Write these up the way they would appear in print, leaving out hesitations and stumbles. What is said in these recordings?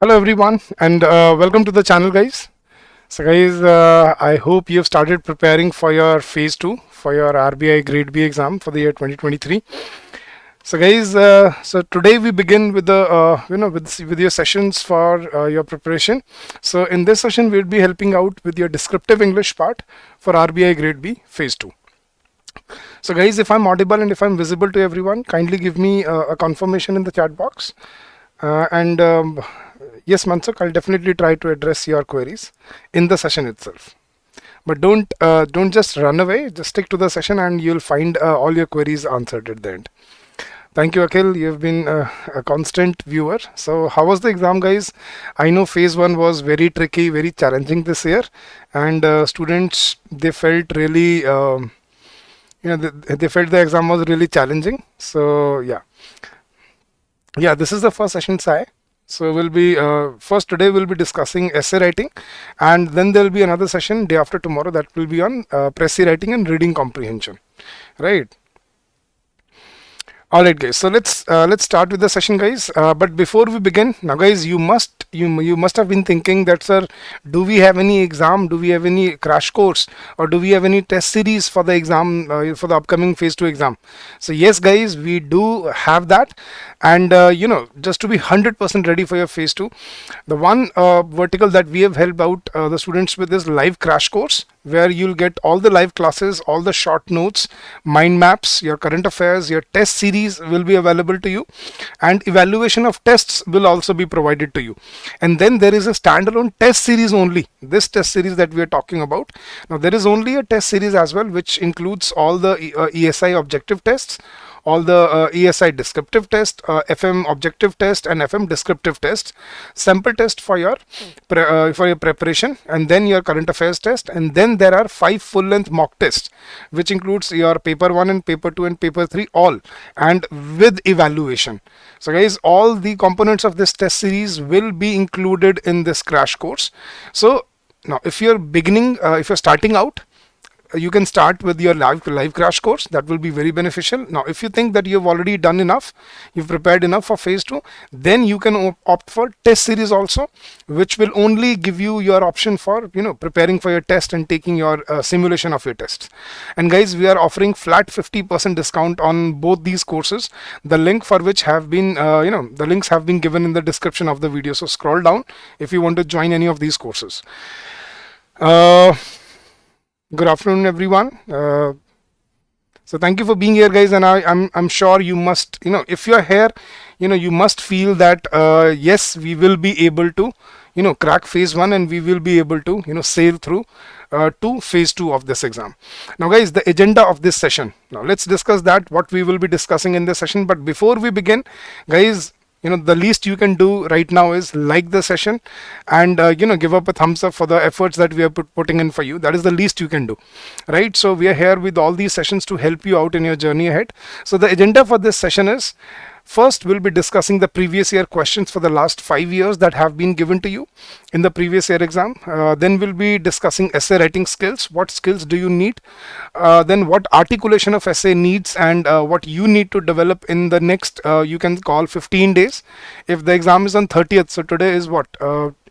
Hello everyone and welcome to the channel guys. So guys, I hope you've started preparing for your phase 2 for your RBI Grade B exam for the year 2023. So guys, so today we begin with the with your sessions for your preparation. So in this session we'll be helping out with your descriptive English part for RBI Grade B phase 2. So guys, if I'm audible and if I'm visible to everyone, kindly give me a confirmation in the chat box. Yes, Mansukh, I'll definitely try to address your queries in the session itself. But don't just run away. Just stick to the session, and you'll find all your queries answered at the end. Thank you, Akhil. You've been a constant viewer. So, how was the exam, guys? I know phase 1 was very tricky, very challenging this year, and students they felt really, they felt the exam was really challenging. So, yeah, this is the first session, Sai. So we'll be first today we'll be discussing essay writing, and then there'll be another session day after tomorrow that will be on précis writing and reading comprehension, right? All right, guys. So let's start with the session, guys. But before we begin, now, guys, you must have been thinking that, sir, do we have any exam? Do we have any crash course, or do we have any test series for the exam for the upcoming phase 2 exam? So yes, guys, we do have that, and just to be 100% ready for your phase 2, the one vertical that we have helped out the students with is live crash course, where you'll get all the live classes, all the short notes, mind maps, your current affairs, your test series will be available to you, and evaluation of tests will also be provided to you. And then there is a standalone test series only, this test series that we are talking about. Now there is only a test series as well, which includes all the ESI objective tests, all the ESI descriptive test, FM objective test, and FM descriptive test, sample test for your preparation, and then your current affairs test, and then there are 5 full-length mock tests, which includes your paper 1 and paper 2 and paper 3 all, and with evaluation. So guys, all the components of this test series will be included in this crash course. So now if you're if you're starting out, you can start with your live crash course. That will be very beneficial. Now if you think that you've already done enough, you've prepared enough for phase 2, then you can opt for test series also, which will only give you your option for preparing for your test and taking your simulation of your tests. And guys, we are offering flat 50% discount on both these courses, the link for which have been the links have been given in the description of the video. So scroll down if you want to join any of these courses. Good afternoon, everyone. So thank you for being here, guys. And I'm sure you must, if you're here, you must feel that yes, we will be able to, crack phase 1, and we will be able to, sail through to phase 2 of this exam. Now, guys, the agenda of this session. Now, let's discuss that, what we will be discussing in this session. But before we begin, guys, the least you can do right now is like the session and give up a thumbs up for the efforts that we are putting in for you. That is the least you can do, right? So we are here with all these sessions to help you out in your journey ahead. So the agenda for this session is, first, we'll be discussing the previous year questions for the last 5 years that have been given to you in the previous year exam. Then we'll be discussing essay writing skills. What skills do you need? Then what articulation of essay needs, and what you need to develop in the next, you can call 15 days. If the exam is on 30th, so today is what?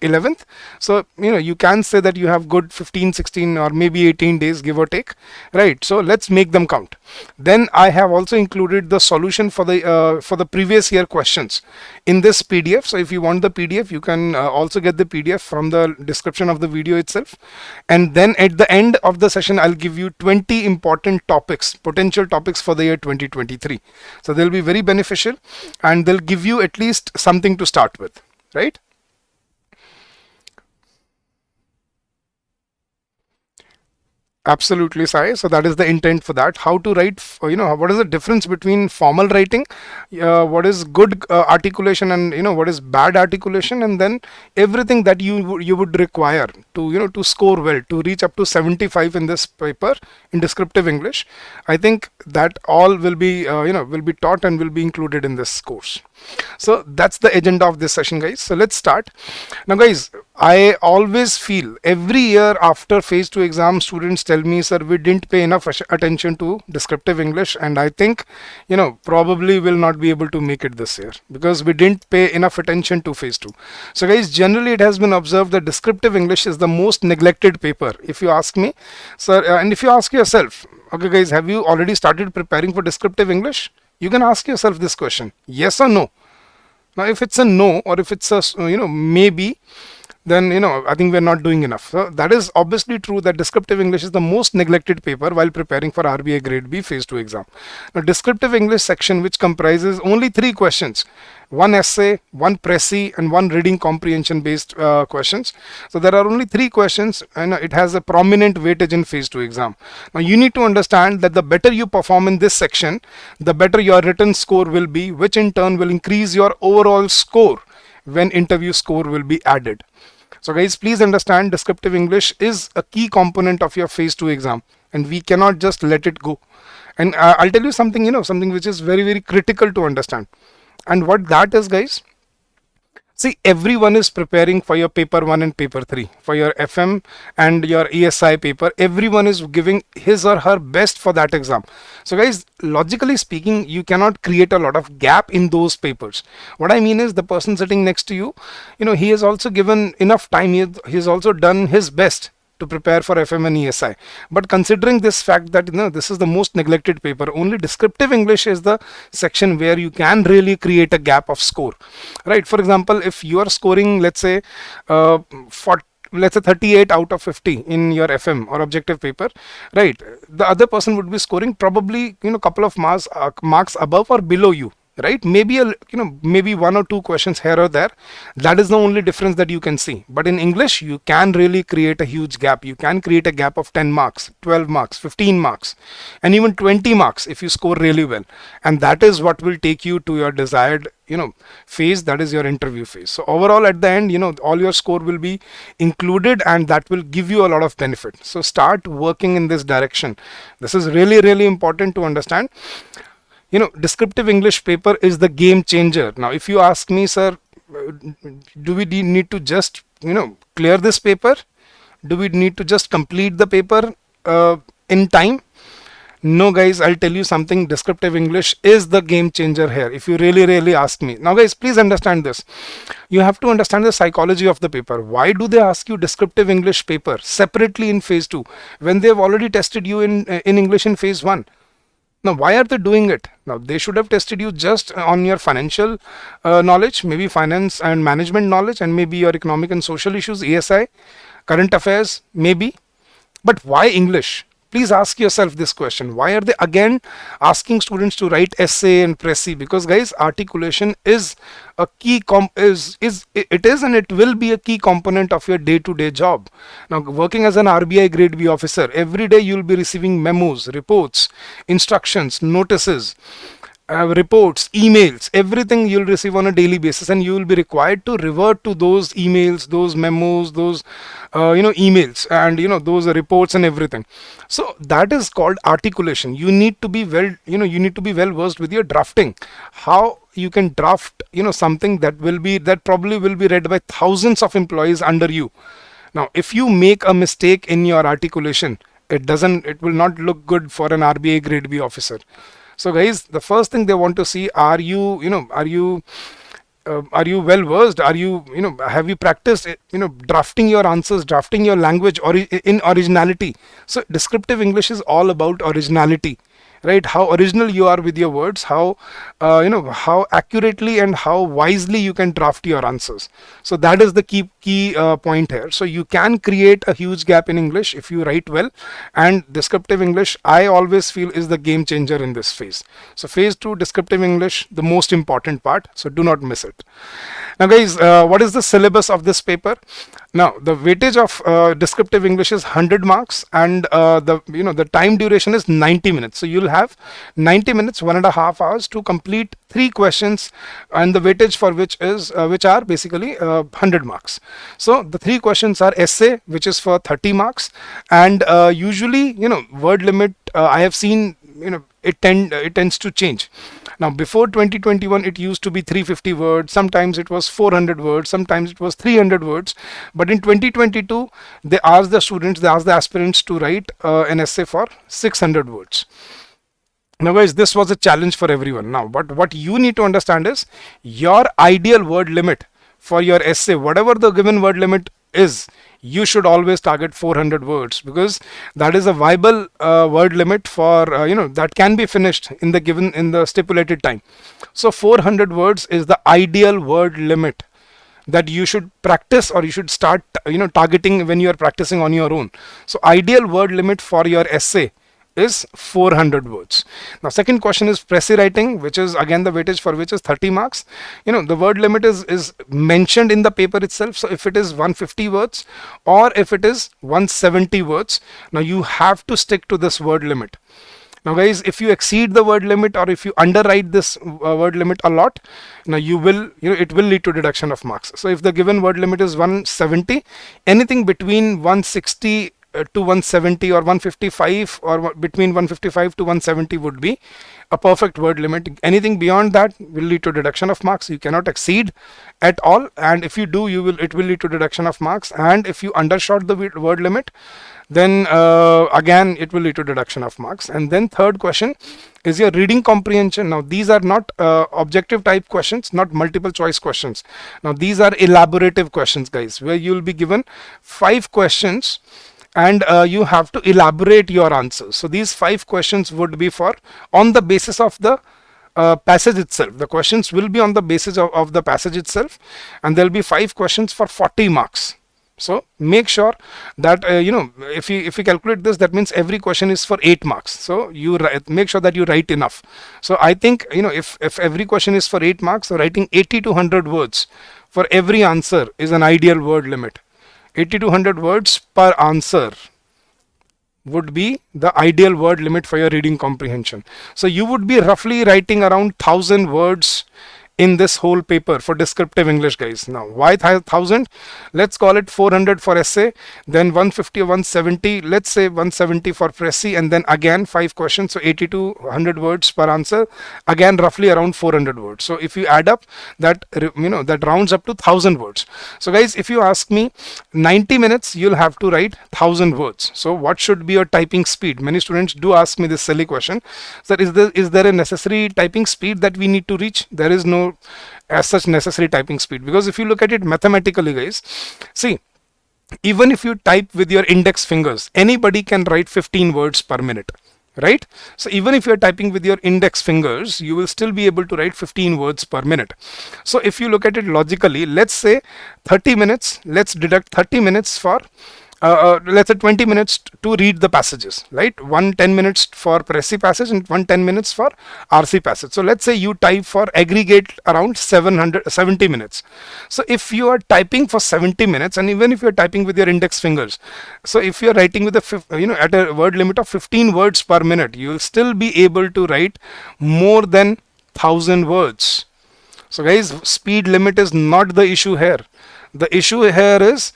11th. So you can say that you have good 15, 16, or maybe 18 days, give or take, right? So let's make them count. Then I have also included the solution for the previous year questions in this PDF. So if you want the PDF, you can also get the PDF from the description of the video itself. And then at the end of the session, I'll give you 20 important topics, potential topics for the year 2023. So they'll be very beneficial, and they'll give you at least something to start with, right? Absolutely, Sai. So that is the intent for that. How to write, what is the difference between formal writing, what is good articulation, and what is bad articulation, and then everything that you would require to to score well, to reach up to 75 in this paper in descriptive English. I think that all will be will be taught and will be included in this course. So that's the agenda of this session, guys. So let's start now, guys. I always feel every year after phase 2 exam, students tell me, sir, we didn't pay enough attention to descriptive English, and I think, probably will not be able to make it this year because we didn't pay enough attention to phase 2. So guys, generally it has been observed that descriptive English is the most neglected paper, if you ask me, sir. And if you ask yourself, okay guys, have you already started preparing for descriptive English? You can ask yourself this question, yes or no. Now if it's a no, or if it's a maybe, then I think we're not doing enough. So that is obviously true that descriptive English is the most neglected paper while preparing for RBI Grade B phase 2 exam. Now descriptive English section, which comprises only 3 questions, one essay, one précis, and one reading comprehension based questions. So there are only 3 questions, and it has a prominent weightage in phase 2 exam. Now you need to understand that the better you perform in this section, the better your written score will be, which in turn will increase your overall score when interview score will be added. So guys, please understand, descriptive English is a key component of your phase 2 exam, and we cannot just let it go. And I'll tell you something, something which is very, very critical to understand. And what that is, guys, see, everyone is preparing for your paper 1 and paper 3, for your FM and your ESI paper. Everyone is giving his or her best for that exam. So guys, logically speaking, you cannot create a lot of gap in those papers. What I mean is, the person sitting next to you, he has also given enough time. He has also done his best to prepare for FM and ESI. But considering this fact that this is the most neglected paper, only descriptive English is the section where you can really create a gap of score, right? For example, if you are scoring, let's say 38 out of 50 in your FM or objective paper, right, the other person would be scoring probably couple of marks above or below you, right? Maybe maybe 1 or 2 questions here or there. That is the only difference that you can see. But in English, you can really create a huge gap. You can create a gap of 10 marks, 12 marks, 15 marks, and even 20 marks if you score really well. And that is what will take you to your desired phase, that is your interview phase. So overall, at the end, all your score will be included, and that will give you a lot of benefit. So start working in this direction. This is really, really important to understand. Descriptive English paper is the game changer. Now, if you ask me, sir, do we need to just, clear this paper? Do we need to just complete the paper in time? No, guys, I'll tell you something. Descriptive English is the game changer here, if you really, really ask me. Now, guys, please understand this. You have to understand the psychology of the paper. Why do they ask you descriptive English paper separately in phase 2 when they've already tested you in English in phase 1? Now, why are they doing it? Now, they should have tested you just on your financial knowledge, maybe finance and management knowledge, and maybe your economic and social issues, ESI, current affairs, maybe. But why English? Please ask yourself this question. Why are they again asking students to write essay and précis? Because guys, articulation is a key it is and it will be a key component of your day-to-day job. Now, working as an RBI Grade B officer, every day you will be receiving memos, reports, instructions, notices, reports, emails, everything you'll receive on a daily basis, and you will be required to revert to those emails, those memos, those emails, and those reports and everything. So that is called articulation. You need to be well versed with your drafting. How you can draft something that probably will be read by thousands of employees under you. Now, if you make a mistake in your articulation, it will not look good for an RBI Grade B officer. So guys, the first thing they want to see, are you well versed? Have you practiced drafting your answers, drafting your language in originality? So descriptive English is all about originality, right? How original you are with your words, how accurately and how wisely you can draft your answers. So that is the key point here. So you can create a huge gap in English if you write well, and descriptive English, I always feel, is the game changer in this phase. So phase 2, descriptive English, the most important part, so do not miss it. Now guys, what is the syllabus of this paper? Now, the weightage of descriptive English is 100 marks, and the time duration is 90 minutes. So you'll have 90 minutes, 1.5 hours to complete 3 questions, and the weightage for which are basically 100 marks. So the 3 questions are essay, which is for 30 marks, and usually word limit I have seen it tends to change. Now before 2021 it used to be 350 words, sometimes it was 400 words, sometimes it was 300 words, but in 2022 they asked the students, they asked the aspirants to write an essay for 600 words. Now guys, this was a challenge for everyone. Now but what you need to understand is your ideal word limit for your essay, whatever the given word limit is, you should always target 400 words, because that is a viable word limit for that can be finished in the stipulated time. So 400 words is the ideal word limit that you should practice, or you should start targeting when you are practicing on your own. So ideal word limit for your essay is 400 words. Now second question is précis writing, which is again the weightage for which is 30 marks. The word limit is mentioned in the paper itself. So if it is 150 words or if it is 170 words, now you have to stick to this word limit. Now guys, if you exceed the word limit or if you underwrite this word limit a lot, now you will it will lead to deduction of marks. So if the given word limit is 170, anything between 160 to 170 or 155 or between 155 to 170 would be a perfect word limit. Anything beyond that will lead to deduction of marks. You cannot exceed at all, and if you do, it will lead to deduction of marks. And if you undershot the word limit, then again it will lead to deduction of marks. And then third question is your reading comprehension. Now these are not objective type questions, not multiple choice questions. Now these are elaborative questions, guys, where you will be given 5 questions and you have to elaborate your answers. So these 5 questions would be on the basis of the passage itself. The questions will be on the basis of the passage itself, and there will be 5 questions for 40 marks. So make sure that if you calculate this, that means every question is for 8 marks. So you make sure that you write enough. So I think if every question is for 8 marks, so writing 80 to 100 words for every answer is an ideal word limit. 80 to 100 words per answer would be the ideal word limit for your reading comprehension. So you would be roughly writing around 1000 words in this whole paper for descriptive English, guys. Now why 1000? Let's call it 400 for essay, then 150 or 170, let's say 170 for précis, and then again 5 questions, so 80 to 100 words per answer, again roughly around 400 words. So if you add up that, that rounds up to 1000 words. So guys, if you ask me, 90 minutes you'll have to write 1000 words. So what should be your typing speed? Many students do ask me this silly question, that is there a necessary typing speed that we need to reach? There is no as such necessary typing speed, because if you look at it mathematically, guys, see, even if you type with your index fingers, anybody can write 15 words per minute, right? So even if you're typing with your index fingers, you will still be able to write 15 words per minute. So if you look at it logically, let's say 30 minutes, let's deduct 30 minutes for let's say 20 minutes to read the passages, right? 10 minutes for précis passage and 10 minutes for RC passage. So let's say you type for aggregate around 70 minutes. So if you are typing for 70 minutes, and even if you are typing with your index fingers, so if you are writing with at a word limit of 15 words per minute, you will still be able to write more than 1000 words. So guys, speed limit is not the issue here. The issue here is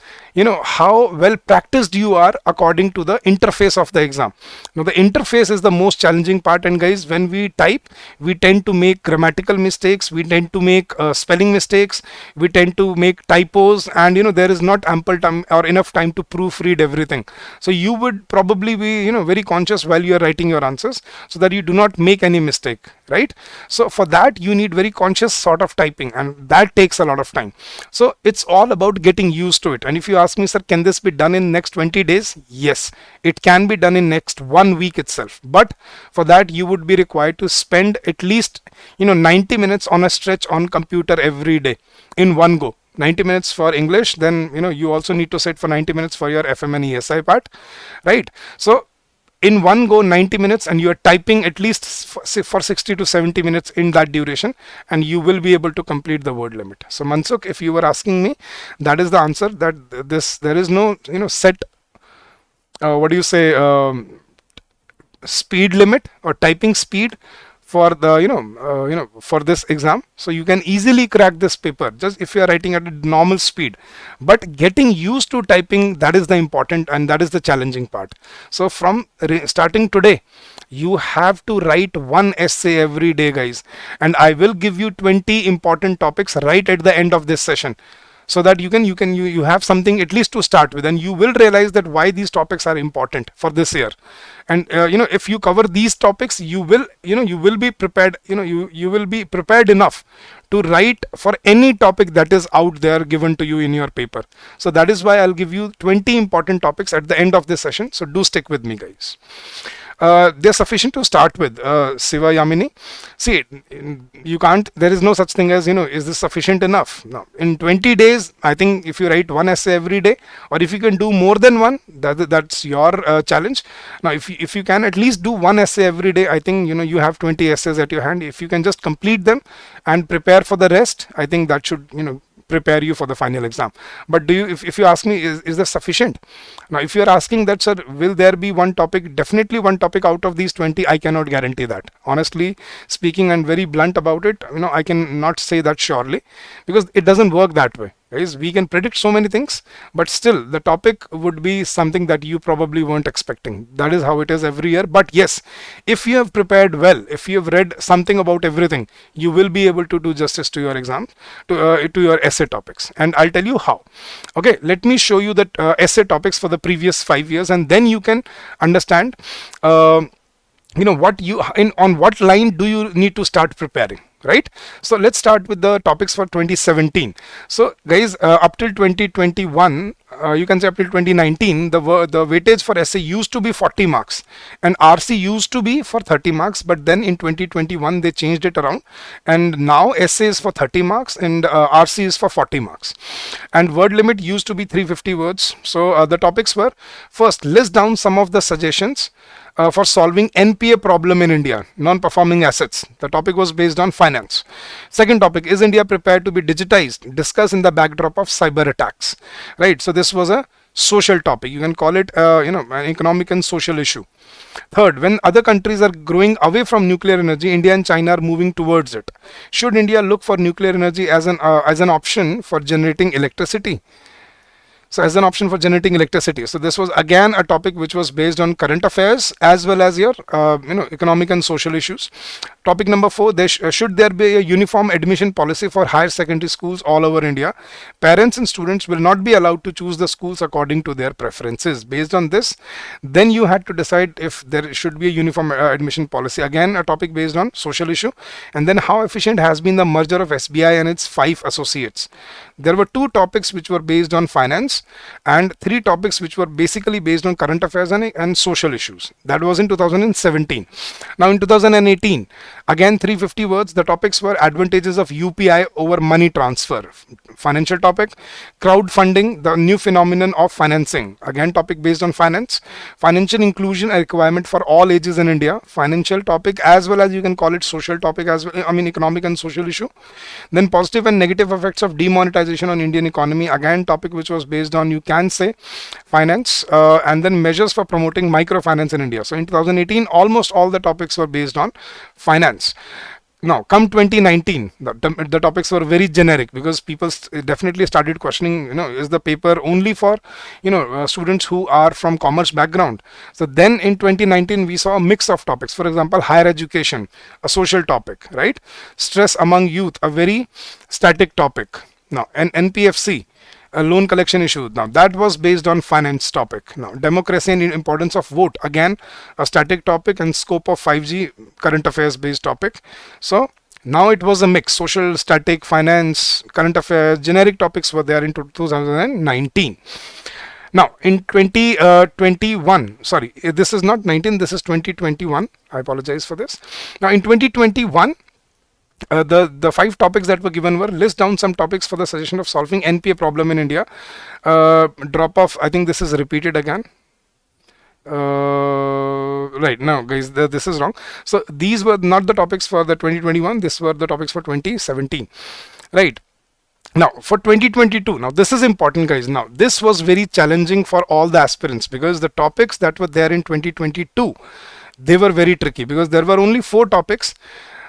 how well practiced you are according to the interface of the exam. Now the interface is the most challenging part, and guys, when we type, we tend to make grammatical mistakes, we tend to make spelling mistakes, we tend to make typos, and there is not ample time or enough time to proofread everything. So you would probably be very conscious while you are writing your answers, so that you do not make any mistake, right? So for that you need very conscious sort of typing, and that takes a lot of time. So it's all about getting used to it. And if you ask me, sir, can this be done in next 20 days? Yes, it can be done in next 1 week itself. But for that you would be required to spend at least 90 minutes on a stretch on computer every day in one go. 90 minutes for English, then you also need to sit for 90 minutes for your FM and ESI part, right? So in one go 90 minutes, and you are typing at least for 60 to 70 minutes in that duration, and you will be able to complete the word limit. So Mansukh, if you were asking me, that is the answer, that there is no set speed limit or typing speed for the for this exam. So you can easily crack this paper just if you are writing at a normal speed, but getting used to typing, that is the important and that is the challenging part. So from starting today, you have to write one essay every day, guys, and I will give you 20 important topics right at the end of this session, so that you have something at least to start with, and you will realize that why these topics are important for this year. And if you cover these topics, you will be prepared, you will be prepared enough to write for any topic that is out there given to you in your paper. So that is why I'll give you 20 important topics at the end of this session, so do stick with me, guys. They're sufficient to start with. Siva Yamini, see, you can't, there is no such thing as, is this sufficient enough? No. In 20 days, I think if you write one essay every day, or if you can do more than one, that's your challenge. Now, if you can at least do one essay every day, I think, you have 20 essays at your hand. If you can just complete them and prepare for the rest, I think that should, prepare you for the final exam. But if you ask me, is this sufficient? Now, if you are asking that, sir, will there be one topic? Definitely one topic out of these 20. I cannot guarantee that. Honestly speaking, and very blunt about it, I cannot say that surely, because it doesn't work that way. Guys, we can predict so many things, but still the topic would be something that you probably weren't expecting. That is how it is every year. But yes, if you have prepared well, if you have read something about everything, you will be able to do justice to your exam, to your essay topics. And I'll tell you how. Okay, let me show you the essay topics for the previous 5 years, and then you can understand on what line do you need to start preparing, right? So let's start with the topics for 2017. So guys, up till 2021, you can say up till 2019, the weightage for essay used to be 40 marks and RC used to be for 30 marks, but then in 2021 they changed it around, and now essay is for 30 marks and RC is for 40 marks, and word limit used to be 350 words. So the topics were: first, list down some of the suggestions for solving NPA problem in India, non-performing assets. The topic was based on finance. Second topic, is India prepared to be digitized? Discuss in the backdrop of cyber attacks. Right. So this was a social topic. You can call it an economic and social issue. Third, when other countries are growing away from nuclear energy, India and China are moving towards it. Should India look for nuclear energy as an option for generating electricity? So as an option for generating electricity. So this was again a topic which was based on current affairs as well as your economic and social issues. Topic number 4, should there be a uniform admission policy for higher secondary schools all over India? Parents and students will not be allowed to choose the schools according to their preferences. Based on this, then you had to decide if there should be a uniform admission policy. Again, a topic based on social issue. And then how efficient has been the merger of SBI and its 5 associates. There were 2 topics which were based on finance and 3 topics which were basically based on current affairs and social issues. That was in 2017. Now in 2018, again 350 words. The topics were advantages of UPI over money transfer. Financial topic. Crowdfunding, the new phenomenon of financing. Again topic based on finance. Financial inclusion, a requirement for all ages in India. Financial topic, as well as you can call it social topic as well. Economic and social issue. Then positive and negative effects of demonetization on Indian economy. Again topic which was based on, you can say, finance. And then measures for promoting microfinance in India. So in 2018, almost all the topics were based on finance. Now come 2019, the topics were very generic because people definitely started questioning, is the paper only for students who are from commerce background? So then in 2019 we saw a mix of topics. For example, higher education, a social topic, right? Stress among youth, a very static topic. Now and NPFC, a loan collection issue. Now that was based on finance topic. Now democracy and importance of vote, again a static topic, and scope of 5G, current affairs based topic. So now it was a mix: social, static, finance, current affairs, generic topics were there in 2019. Now in 2021, sorry, this is not 19, this is 2021. I apologize for this. Now in 2021, the 5 topics that were given were: list down some topics for the suggestion of solving NPA problem in India. Drop off, I think this is repeated again. Right, now guys, this is wrong. So these were not the topics for the 2021, these were the topics for 2017, right? Now for 2022, now this is important, guys. Now this was very challenging for all the aspirants because the topics that were there in 2022, they were very tricky because there were only 4 topics.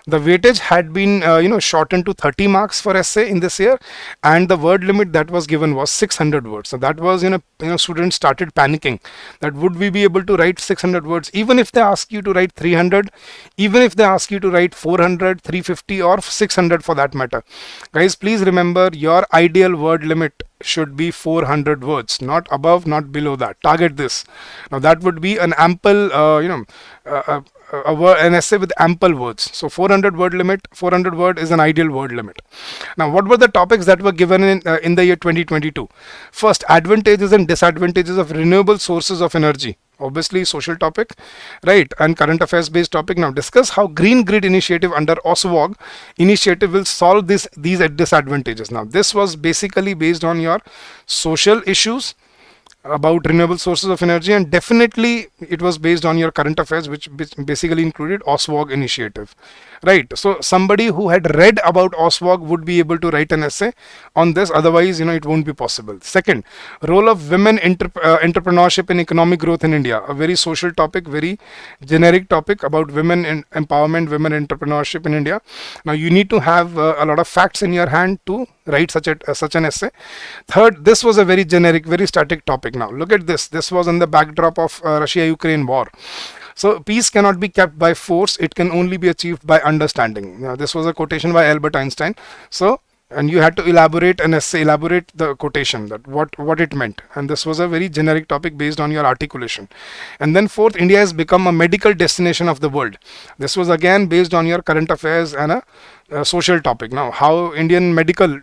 The weightage had been shortened to 30 marks for essay in this year, and the word limit that was given was 600 words. So that was, students started panicking that would we be able to write 600 words, even if they ask you to write 300, even if they ask you to write 400, 350 or 600 for that matter. Guys, please remember your ideal word limit should be 400 words, not above, not below that. Target this. Now that would be an ample, an essay with ample words. So 400 word limit, 400 word is an ideal word limit. Now what were the topics that were given in the year 2022? First, advantages and disadvantages of renewable sources of energy. Obviously social topic, right, and current affairs based topic. Now discuss how green grid initiative under OSWOG initiative will solve these disadvantages. Now this was basically based on your social issues about renewable sources of energy, and definitely it was based on your current affairs, which basically included OSWOG initiative, right? So somebody who had read about OSWOG would be able to write an essay on this, otherwise it won't be possible. Second, role of women entrepreneurship in economic growth in India, a very social topic, very generic topic about women empowerment, women entrepreneurship in India. Now you need to have a lot of facts in your hand to write such an essay. Third, this was a very generic, very static topic. Now look at this. This was on the backdrop of Russia-Ukraine war. So peace cannot be kept by force, it can only be achieved by understanding. Now this was a quotation by Albert Einstein. So, and you had to elaborate an essay, elaborate the quotation, that what it meant. And this was a very generic topic based on your articulation. And then fourth, India has become a medical destination of the world. This was again based on your current affairs and a social topic. Now how Indian medical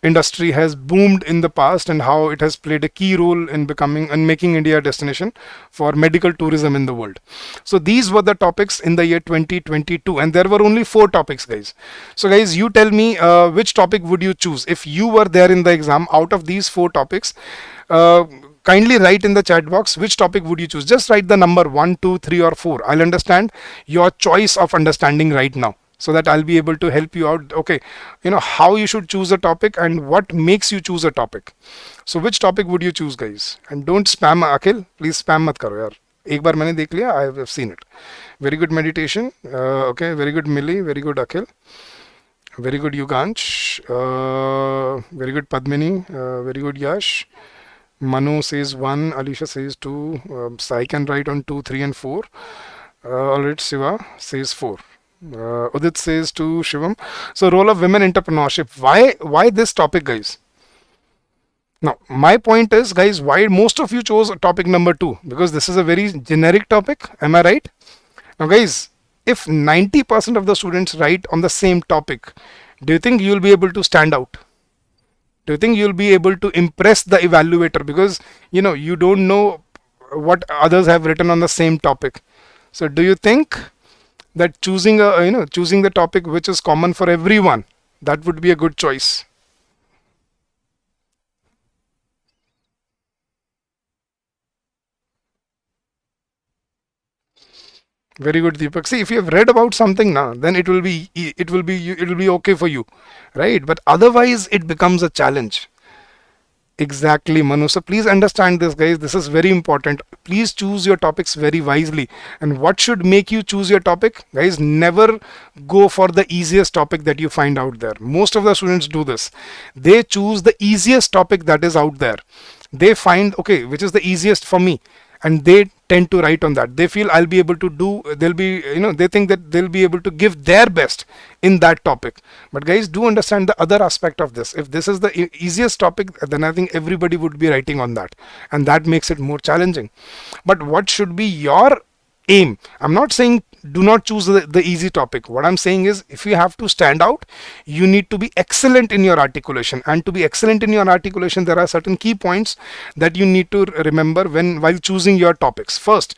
industry has boomed in the past and how it has played a key role in becoming and making India a destination for medical tourism in the world. So these were the topics in the year 2022, and there were only 4 topics, guys. So guys, you tell me which topic would you choose if you were there in the exam. Out of these 4 topics, kindly write in the chat box which topic would you choose. Just write the number 1, 2, 3 or 4. I'll understand your choice of understanding right now, so that I'll be able to help you out. Okay, how you should choose a topic and what makes you choose a topic. So which topic would you choose, guys? And don't spam Akhil, please spam mat karo yaar. एक बार मैंने देख लिया, I have seen it. Very good meditation. Okay, very good Millie, very good Akhil, very good Yugansh, very good Padmini, very good Yash. Manu says 1, Alicia says 2, Sai can write on 2, 3 and 4. Alright, Siva says 4. Udit says to Shivam. So role of women entrepreneurship. Why this topic, guys? Now my point is, guys, why most of you chose topic number 2? Because this is a very generic topic. Am I right? Now guys, if 90% of the students write on the same topic, do you think you will be able to stand out? Do you think you will be able to impress the evaluator? Because you don't know what others have written on the same topic. So do you think that choosing the topic which is common for everyone, that would be a good choice? Very good, Deepak. See, if you have read about something now, then it will be okay for you, right? But otherwise it becomes a challenge. Exactly, Manu. So please understand this, guys. This is very important. Please choose your topics very wisely. And what should make you choose your topic? Guys, never go for the easiest topic that you find out there. Most of the students do this. They choose the easiest topic that is out there. They find, okay, which is the easiest for me, and they tend to write on that. They feel I'll be able to do, they think that they'll be able to give their best in that topic. But guys, do understand the other aspect of this. If this is the easiest topic, then I think everybody would be writing on that, and that makes it more challenging. But what should be your aim? I'm not saying do not choose the easy topic. What I'm saying is, if you have to stand out, you need to be excellent in your articulation. And to be excellent in your articulation, there are certain key points that you need to remember while choosing your topics. First,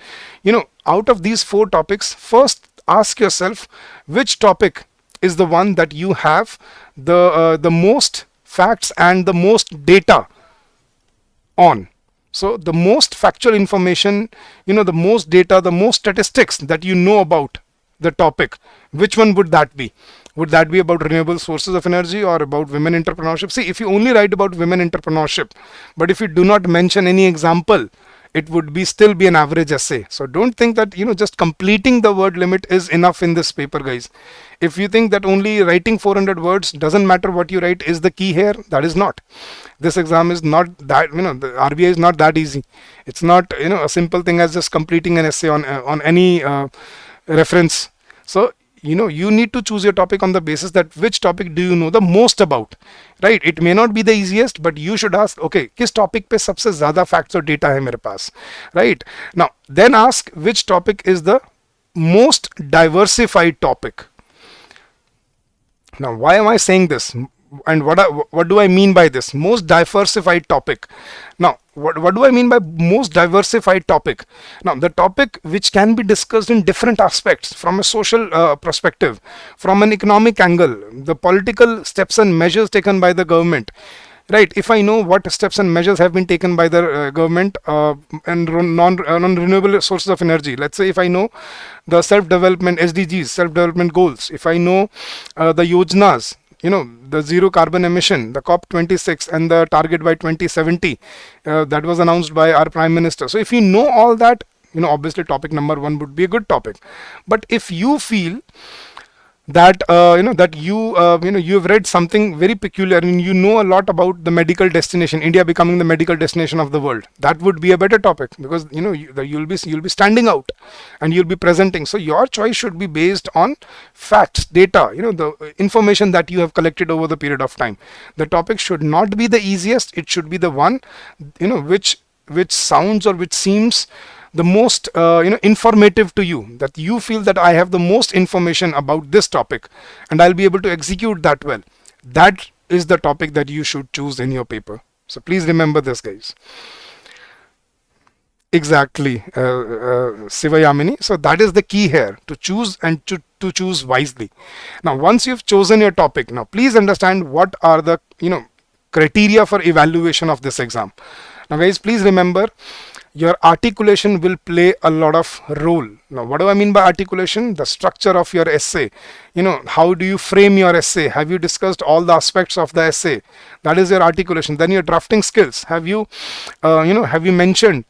out of these 4 topics, first ask yourself which topic is the one that you have the most facts and the most data on. So the most factual information, the most data, the most statistics that you know about the topic, which one would that be? Would that be about renewable sources of energy or about women entrepreneurship? See, if you only write about women entrepreneurship, but if you do not mention any example it would be still be an average essay. So don't think that just completing the word limit is enough in this paper, guys. If you think that only writing 400 words, doesn't matter what you write, is the key here, that is not. This exam is not that, the RBI is not that easy. It's not a simple thing as just completing an essay on any reference. So you need to choose your topic on the basis that which topic do you know the most about, right? It may not be the easiest, but you should ask, okay, किस topic पे सबसे ज़्यादा facts और data है मेरे पास, right? Now then ask which topic is the most diversified topic. Now why am I saying this, and what do I mean by this most diversified topic? Now what do I mean by most diversified topic? Now the topic which can be discussed in different aspects, from a social perspective, from an economic angle, the political steps and measures taken by the government, right? If I know what steps and measures have been taken by the government and non-renewable sources of energy, let's say if I know the self-development SDGs, self-development goals, if I know the yojnas, the zero carbon emission, the COP26, and the target by 2070 that was announced by our Prime Minister. So if you know all that, obviously topic number 1 would be a good topic. But if you feel that that you've read something very peculiar and you know a lot about the medical destination, India becoming the medical destination of the world, that would be a better topic, because you'll be standing out and you'll be presenting. So your choice should be based on facts, data, the information that you have collected over the period of time. The topic should not be the easiest, it should be the one which sounds or which seems the most informative to you, that you feel that I have the most information about this topic and I'll be able to execute that well. That is the topic that you should choose in your paper. So please remember this, guys. Exactly, Sivayamini. So that is the key here, to choose and to choose wisely. Now once you've chosen your topic, now please understand what are the criteria for evaluation of this exam. Now guys, please remember, your articulation will play a lot of role. Now what do I mean by articulation? The structure of your essay, how do you frame your essay? Have you discussed all the aspects of the essay? That is your articulation. Then your drafting skills, have you mentioned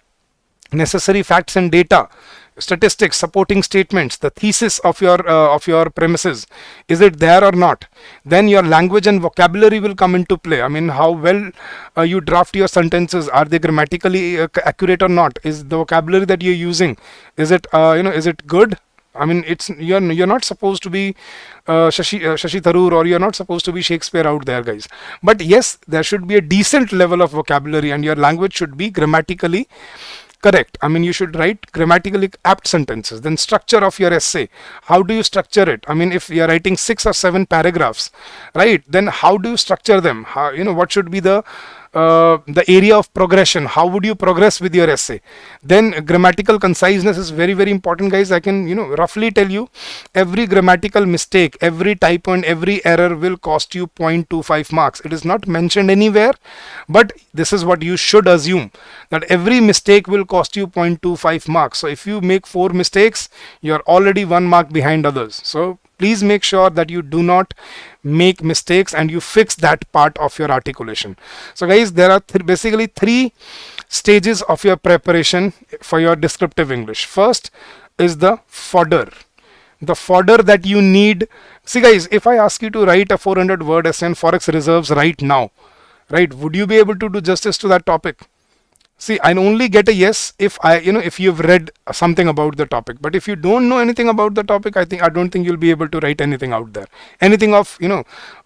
necessary facts and data, statistics, supporting statements, the thesis of your premises, is it there or not? Then your language and vocabulary will come into play. I mean, how well you draft your sentences, are they grammatically accurate or not? Is the vocabulary that you're using, is it is it good? I mean, you're not supposed to be Shashi Tharoor, or you're not supposed to be Shakespeare out there, guys. But yes, there should be a decent level of vocabulary and your language should be grammatically correct. I mean, you should write grammatically apt sentences. Then structure of your essay, how do you structure it? I mean, if you're writing 6 or 7 paragraphs, right, then how do you structure them? How, what should be the area of progression? How would you progress with your essay? Then grammatical conciseness is very, very important, guys. I can roughly tell you, every grammatical mistake, every typo and every error will cost you 0.25 marks. It is not mentioned anywhere, but this is what you should assume, that every mistake will cost you 0.25 marks. So if you make 4 mistakes, you're already 1 mark behind others. So please make sure that you do not make mistakes and you fix that part of your articulation. So guys, there are basically 3 stages of your preparation for your descriptive English. First is the fodder. The fodder that you need. See guys, if I ask you to write a 400 word essay on forex reserves right now, right, would you be able to do justice to that topic? See, I only get a yes if if you've read something about the topic. But if you don't know anything about the topic, I don't think you'll be able to write anything out there, anything of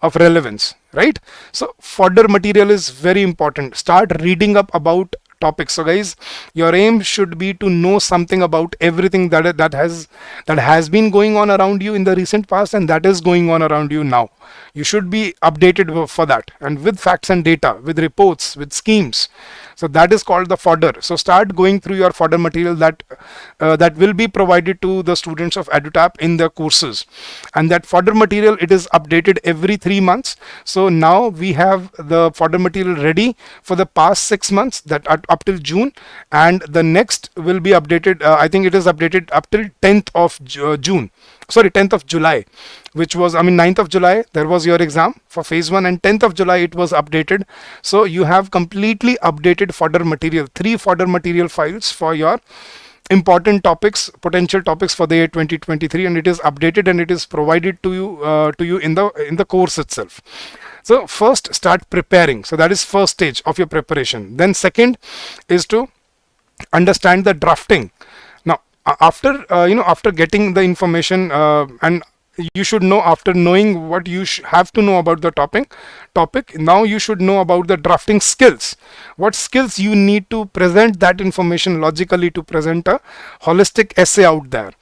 of relevance, right? So fodder material is very important. Start reading up about topics. So guys, your aim should be to know something about everything that has been going on around you in the recent past and that is going on around you now. You should be updated for that, and with facts and data, with reports, with schemes. So that is called the fodder. So start going through your fodder material that will be provided to the students of EduTap in their courses. And that fodder material, it is updated every 3 months. So now we have the fodder material ready for the past 6 months, that up till June, and the next will be updated. I think it is updated up till 10th of June. sorry, 10th of July, which was, I mean, 9th of July there was your exam for phase 1, and 10th of July it was updated. So you have completely updated fodder material, 3 fodder material files for your important topics, potential topics for the year 2023, and it is updated and it is provided to you in the course itself. So first start preparing. So that is first stage of your preparation. Then second is to understand the drafting. Now after after getting the information, and you should know, after knowing what you have to know about the topic, now you should know about the drafting skills. What skills you need to present that information logically, to present a holistic essay out there.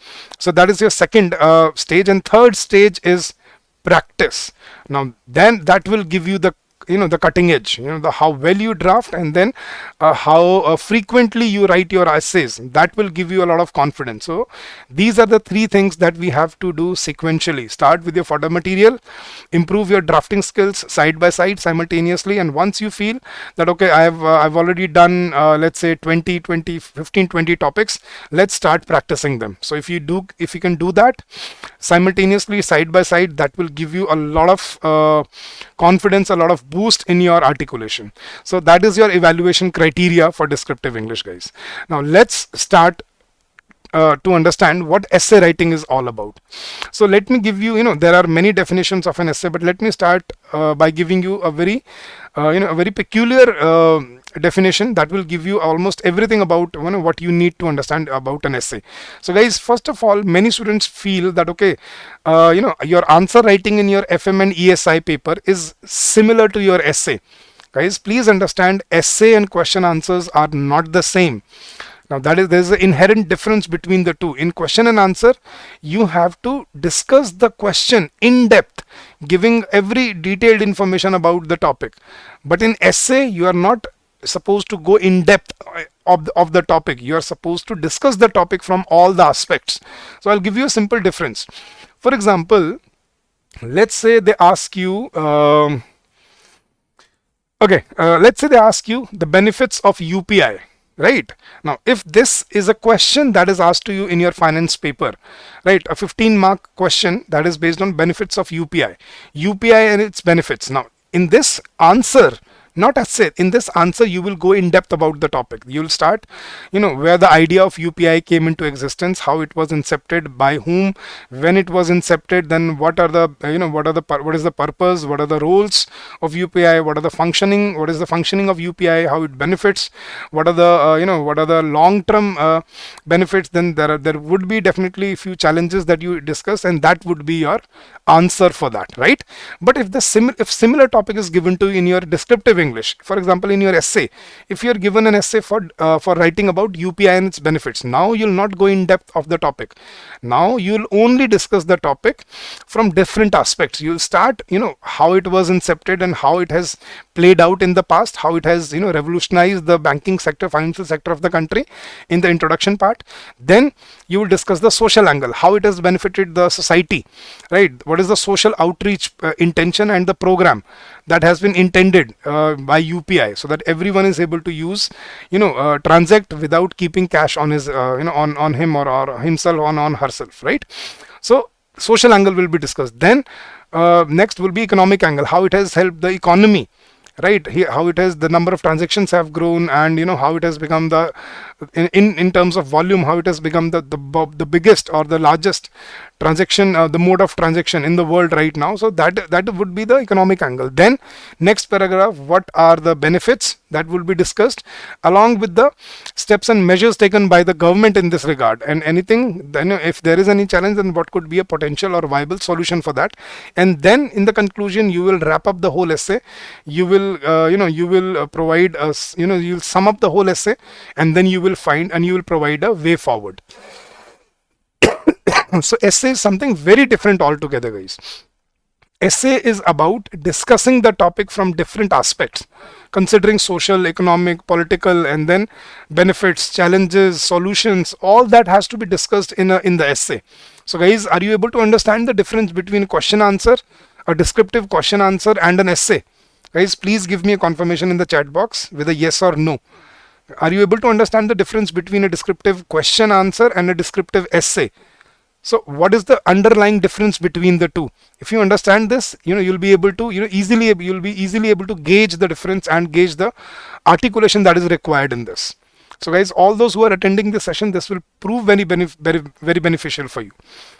So that is your second stage. And third stage is practice. Now then that will give you the the cutting edge, the how well you draft, and then how frequently you write your essays. That will give you a lot of confidence. So these are the 3 things that we have to do sequentially. Start with your fodder material, improve your drafting skills side by side simultaneously, and once you feel that okay, I've already done let's say 15 20 topics, let's start practicing them. So if you can do that simultaneously side by side, that will give you a lot of confidence, a lot of boost in your articulation. So that is your evaluation criteria for descriptive English, guys. Now let's start to understand what essay writing is all about. So let me give you, there are many definitions of an essay, but let me start by giving you a very a very peculiar definition that will give you almost everything about what you need to understand about an essay. So guys, first of all, many students feel that okay, your answer writing in your FM and ESI paper is similar to your essay. Guys, please understand, essay and question answers are not the same. Now there's an inherent difference between the two. In question and answer, you have to discuss the question in depth, giving every detailed information about the topic. But in essay, you are not supposed to go in depth of the topic. You are supposed to discuss the topic from all the aspects. So I'll give you a simple difference. For example, let's say they ask you let's say they ask you the benefits of UPI. Right? Now, if this is a question that is asked to you in your finance paper, right, a 15-mark question that is based on benefits of UPI and its benefits. Now, in this answer, not essay, in this answer, you will go in depth about the topic. You will start, where the idea of UPI came into existence, how it was incepted, by whom, when it was incepted, then what are the, what is the purpose, what are the roles of UPI, what is the functioning of UPI, how it benefits, what are the, what are the long-term benefits. Then there would be definitely a few challenges that you discuss, and that would be your answer for that, right? But if similar topic is given to you in your descriptive English, for example, in your essay, if you are given an essay for writing about UPI and its benefits, now you'll not go in depth of the topic. Now you'll only discuss the topic from different aspects. You'll start, how it was incepted and how it has played out in the past, how it has, revolutionized the banking sector, financial sector of the country in the introduction part. Then you will discuss the social angle, how it has benefited the society, right? What is the social outreach intention and the program that has been intended by UPI, so that everyone is able to use, transact without keeping cash on his, on him or himself, on herself, right? So social angle will be discussed. Then next will be economic angle, how it has helped the economy, right? Here, how it has, the number of transactions have grown, and how it has become the, in terms of volume, how it has become the biggest or the largest transaction, the mode of transaction in the world right now. So that would be the economic angle. Then next paragraph, what are the benefits, that will be discussed, along with the steps and measures taken by the government in this regard, and anything, then if there is any challenge, then what could be a potential or viable solution for that. And then in the conclusion, you will wrap up the whole essay. You will you will provide us, you'll sum up the whole essay, and then you will find and you will provide a way forward. So essay is something very different altogether, guys. Essay is about discussing the topic from different aspects, considering social, economic, political, and then benefits, challenges, solutions. All that has to be discussed in the essay. So guys, are you able to understand the difference between question answer, a descriptive question answer, and an essay? Guys, please give me a confirmation in the chat box with a yes or no. Are you able to understand the difference between a descriptive question answer and a descriptive essay? So what is the underlying difference between the two? If you understand this, you'll be able to, you'll be easily able to gauge the difference and gauge the articulation that is required in this. So guys, all those who are attending this session, this will prove very beneficial for you,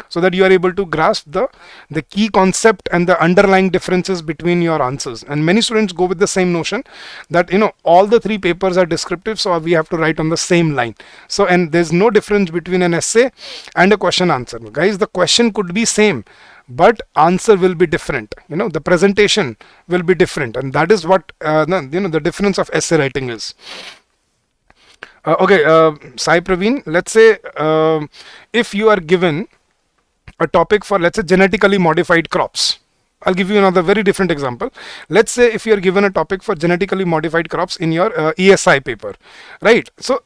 so that you are able to grasp the key concept and the underlying differences between your answers. And many students go with the same notion that all the three papers are descriptive, so we have to write on the same line. So, and there's no difference between an essay and a question answer. Guys, the question could be same, but answer will be different. The presentation will be different, and that is what the difference of essay writing is. Okay, Sai Praveen, let's say if you are given a topic for, let's say, genetically modified crops. I'll give you another very different example. Let's say if you're given a topic for genetically modified crops in your ESI paper, right? So,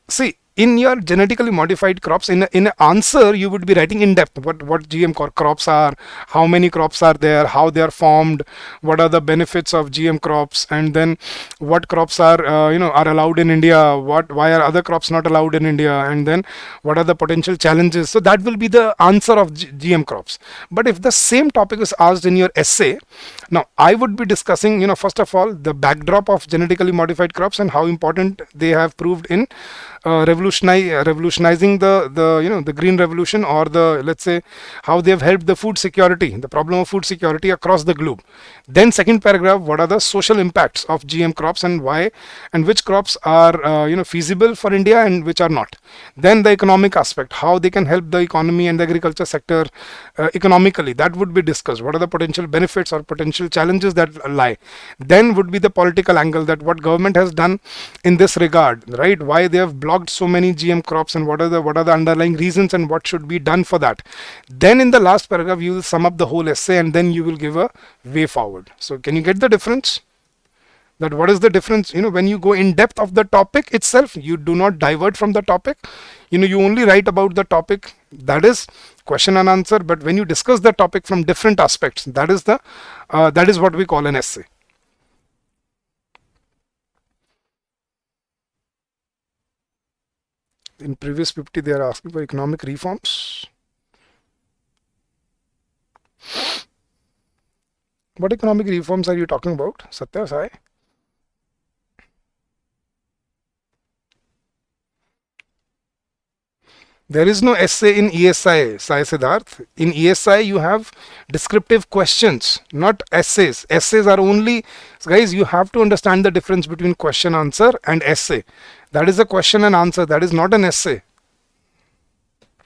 see, in your genetically modified crops, in an answer, you would be writing in depth what GM crops are, how many crops are there, how they are formed, what are the benefits of GM crops, and then what crops are are allowed in India, why are other crops not allowed in India, and then what are the potential challenges. So that will be the answer of GM crops. But if the same topic is asked in your essay, now I would be discussing first of all the backdrop of genetically modified crops and how important they have proved in revolutionizing the green revolution, or let's say how they have helped the food security, the problem of food security across the globe. Then second paragraph, what are the social impacts of GM crops and why, and which crops are feasible for India and which are not. Then the economic aspect, how they can help the economy and the agriculture sector economically, that would be discussed. What are the potential benefits or potential challenges that lie. Then would be the political angle, that what government has done in this regard, right? Why they have blocked so many GM crops and what are the underlying reasons and what should be done for that. Then in the last paragraph you will sum up the whole essay and then you will give a way forward. So can you get the difference? That what is the difference? When you go in depth of the topic itself, you do not divert from the topic. You only write about the topic, that is question and answer. But when you discuss the topic from different aspects, that is what we call an essay. In previous 50, they are asking for economic reforms. What economic reforms are you talking about, Satya, Sai? There is no essay in ESI, Sai Siddharth. In ESI, you have descriptive questions, not essays. Essays are only, guys, you have to understand the difference between question answer and essay. That is a question and answer. That is not an essay.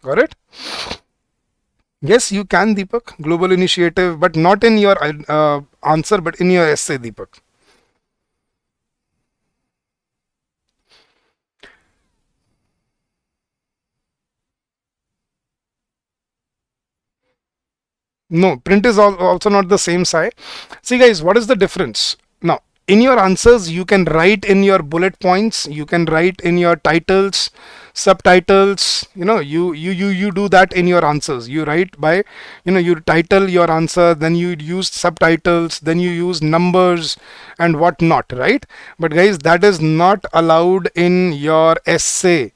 Got it? Yes, you can, Deepak. Global initiative, but not in your answer, but in your essay, Deepak. No, print is also not the same side. See guys, what is the difference? Now, in your answers, you can write in your bullet points, you can write in your titles, subtitles, you do that in your answers. You write by, you title your answer, then you use subtitles, then you use numbers and whatnot, right? But guys, that is not allowed in your essay.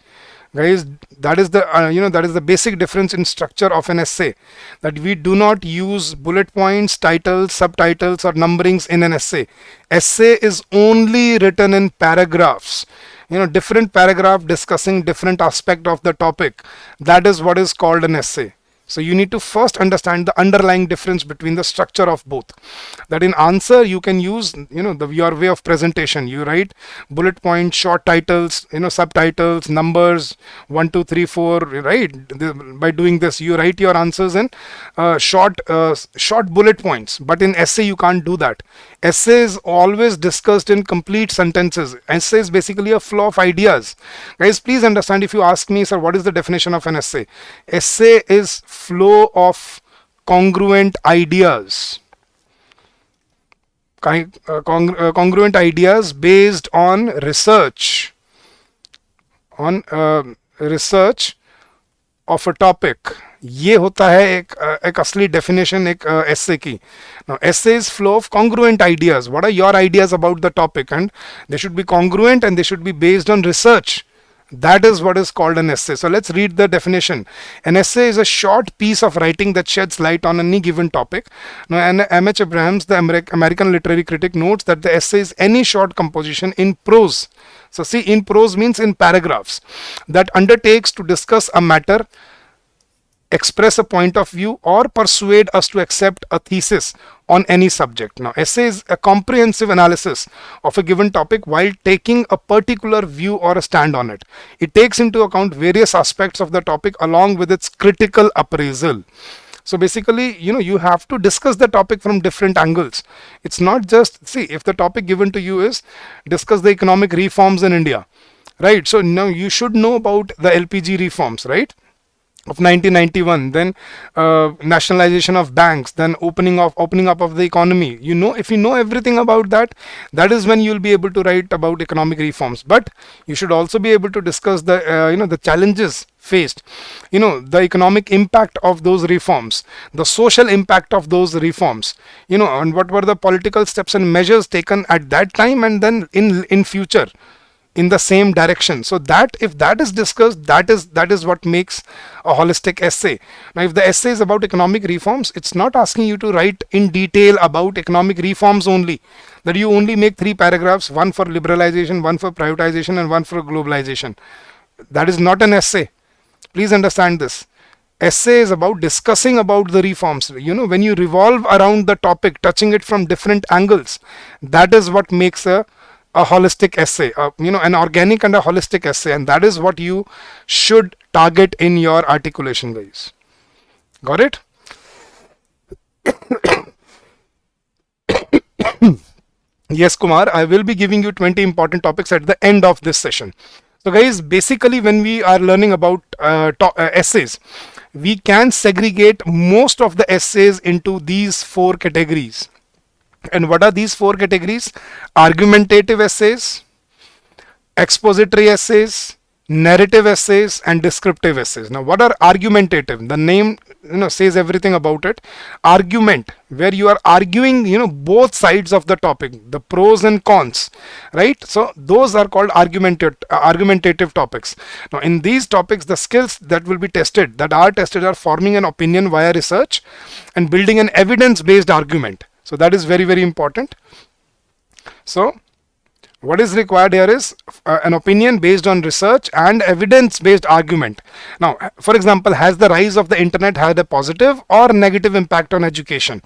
Guys, that is the that is the basic difference in structure of an essay, that we do not use bullet points, titles, subtitles or numberings in an essay. Essay is only written in paragraphs, different paragraph discussing different aspect of the topic. That is what is called an essay. So you need to first understand the underlying difference between the structure of both. That in answer you can use your way of presentation. You write bullet points, short titles, subtitles, numbers 1 2 3 4, right? By doing this you write your answers in short bullet points. But in essay you can't do that. Essay is always discussed in complete sentences. Essay is basically a flow of ideas. Guys, please understand, if you ask me, sir, what is the definition of an essay? Essay is flow of congruent ideas. Congruent ideas based on research. Research of a topic. ये होता है एक असली definition एक essay की. Now essay is flow of congruent ideas. What are your ideas about the topic? And they should be congruent and they should be based on research. That is what is called an essay. So let's read the definition. An essay is a short piece of writing that sheds light on any given topic. Now, M.H. Abrahams, the American literary critic, notes that the essay is any short composition in prose. So see, in prose means in paragraphs, that undertakes to discuss a matter, express a point of view, or persuade us to accept a thesis on any subject. Now, essay is a comprehensive analysis of a given topic while taking a particular view or a stand on it. It takes into account various aspects of the topic along with its critical appraisal. So basically, you have to discuss the topic from different angles. It's not just, see, if the topic given to you is discuss the economic reforms in India, right? So now you should know about the LPG reforms, right, of 1991, then nationalization of banks, then opening up of the economy. If you know everything about that, that is when you'll be able to write about economic reforms. But you should also be able to discuss the the challenges faced, the economic impact of those reforms, the social impact of those reforms, and what were the political steps and measures taken at that time, and then in future in the same direction. So that if that is discussed, that is what makes a holistic essay. Now, if the essay is about economic reforms, it's not asking you to write in detail about economic reforms only, that you only make 3 paragraphs, one for liberalization, one for privatization, and one for globalization. That is not an essay. Please understand this. Essay is about discussing about the reforms. When you revolve around the topic, touching it from different angles, that is what makes a holistic essay, an organic and a holistic essay, and that is what you should target in your articulation, guys. Got it? Yes, Kumar, I will be giving you 20 important topics at the end of this session. So guys, basically when we are learning about essays, we can segregate most of the essays into these 4 categories. And what are these 4 categories? Argumentative essays, expository essays, narrative essays, and descriptive essays. Now, what are argumentative? The name says everything about it. Argument, where you are arguing both sides of the topic, the pros and cons, right? So those are called argumentative topics. Now, in these topics, the skills that will be tested, that are tested, are forming an opinion via research and building an evidence-based argument. So that is very, very important. So what is required here is an opinion based on research and evidence-based argument. Now, for example, has the rise of the internet had a positive or negative impact on education?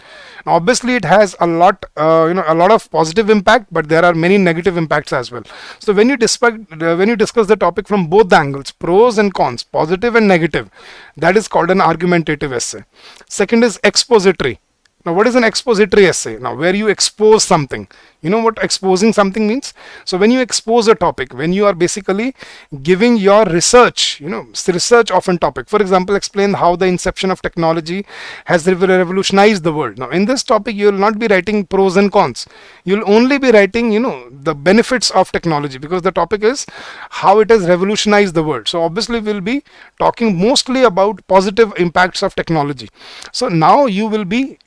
Now, obviously, it has a lot of positive impact, but there are many negative impacts as well. So when you discuss the topic from both the angles, pros and cons, positive and negative, that is called an argumentative essay. Second is expository. Now, what is an expository essay? Now, where you expose something. You know what exposing something means? So when you expose a topic, when you are basically giving your research, research of a topic. For example, explain how the inception of technology has revolutionized the world. Now, in this topic, you will not be writing pros and cons. You will only be writing, the benefits of technology, because the topic is how it has revolutionized the world. So obviously, we will be talking mostly about positive impacts of technology. So now you will be,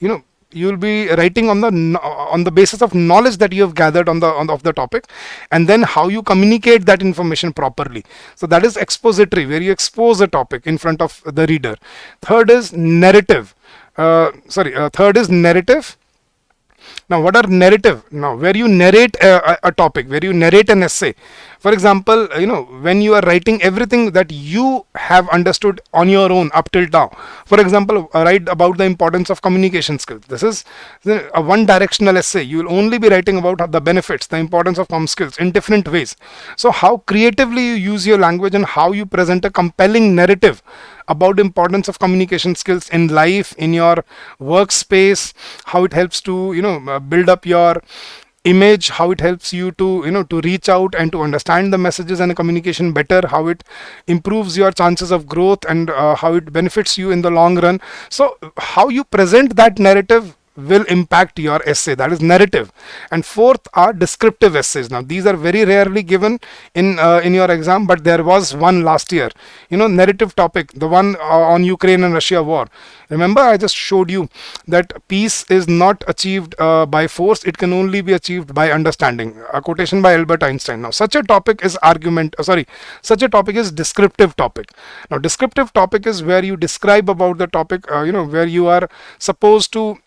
you will be writing on the basis of knowledge that you have gathered on the topic, and then how you communicate that information properly. So that is expository, where you expose a topic in front of the reader. Third is narrative. Third is narrative. Now, what are narrative? Now, where you narrate a topic, where you narrate an essay. For example, when you are writing everything that you have understood on your own up till now. For example, write about the importance of communication skills. This is a one-directional essay. You will only be writing about the benefits, the importance of comm skills in different ways. So, how creatively you use your language and how you present a compelling narrative about the importance of communication skills in life, in your workspace, how it helps to build up your image, how it helps you to to reach out and to understand the messages and communication better, how it improves your chances of growth, and how it benefits you in the long run. So how you present that narrative will impact your essay, that is narrative. And fourth are descriptive essays. Now these are very rarely given in your exam, but there was one last year, narrative topic, the one on Ukraine and Russia war. Remember, I just showed you that peace is not achieved by force, it can only be achieved by understanding. A quotation by Albert Einstein. Now such a topic is such a topic is descriptive topic. Now descriptive topic is where you describe about the topic, where you are supposed to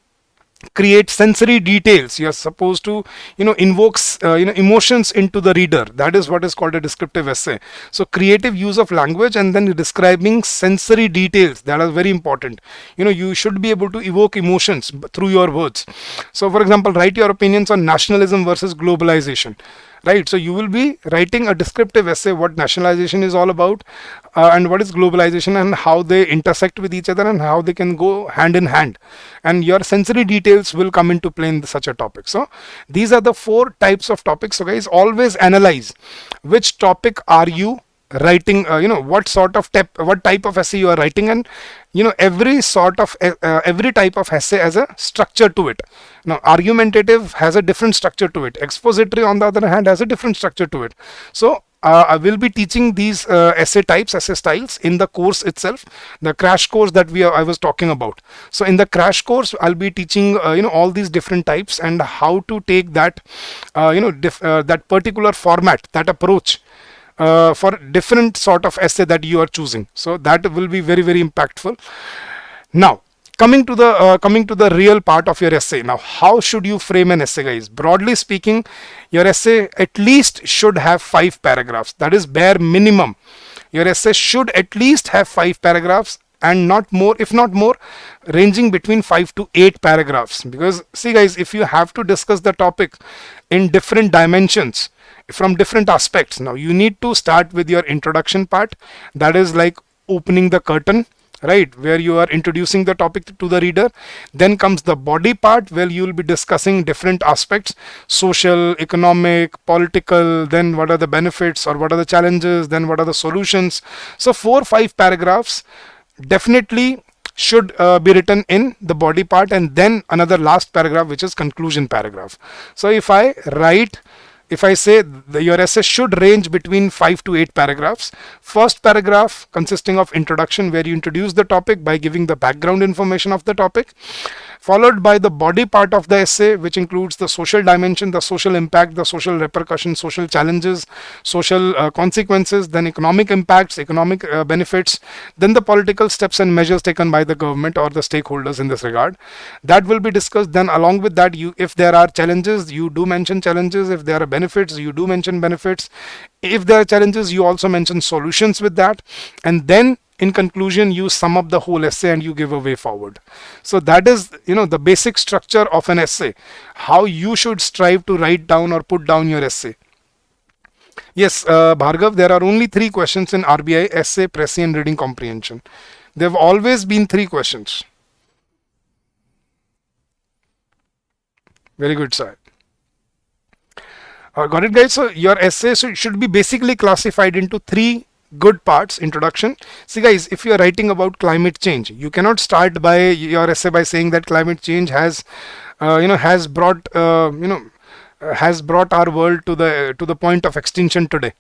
create sensory details. You are supposed to invokes emotions into the reader. That is what is called a descriptive essay. So creative use of language and then describing sensory details, that are very important. You should be able to evoke emotions through your words. So for example, write your opinions on nationalism versus globalization. Right, so you will be writing a descriptive essay what nationalization is all about, and what is globalization, and how they intersect with each other and how they can go hand in hand, and your sensory details will come into play in such a topic. So these are the 4 types of topics. So guys, always analyze which topic are you writing, what type of essay you are writing, and every type of essay has a structure to it. Now argumentative has a different structure to it, expository on the other hand has a different structure to it. So I will be teaching these essay styles in the course itself, the crash course that I was talking about. So in the crash course I'll be teaching all these different types and how to take that that particular format, that approach for different sort of essay that you are choosing. So that will be very, very impactful. Now coming to the real part of your essay. Now how should you frame an essay, guys? Broadly speaking, your essay at least should have 5 paragraphs. That is bare minimum. Your essay should at least have 5 paragraphs, and not more, if not more, ranging between 5 to 8 paragraphs. Because see guys, if you have to discuss the topic in different dimensions, from different aspects, now you need to start with your introduction part, that is like opening the curtain, right, where you are introducing the topic to the reader. Then comes the body part, where you will be discussing different aspects, social, economic, political, then what are the benefits or what are the challenges, then what are the solutions. So 4-5 paragraphs definitely should be written in the body part, and then another last paragraph which is conclusion paragraph. So if I say your essay should range between 5 to 8 paragraphs. First paragraph consisting of introduction, where you introduce the topic by giving the background information of the topic, followed by the body part of the essay, which includes the social dimension, the social impact, the social repercussions, social challenges, social consequences, then economic impacts, economic benefits, then the political steps and measures taken by the government or the stakeholders in this regard. That will be discussed. Then along with that, if there are challenges, you do mention challenges. If there are benefits, you do mention benefits. If there are challenges, you also mention solutions with that. And then in conclusion, you sum up the whole essay and you give a way forward. So that is the basic structure of an essay, how you should strive to write down or put down your essay. Yes, Bhargav, there are only 3 questions in RBI essay, Précis and reading comprehension. There have always been 3 questions. Very good, sir. Got it, guys? So your essay should be basically classified into 3 good parts. Introduction. See guys, if you are writing about climate change, you cannot start by your essay by saying that climate change has brought our world to the point of extinction today,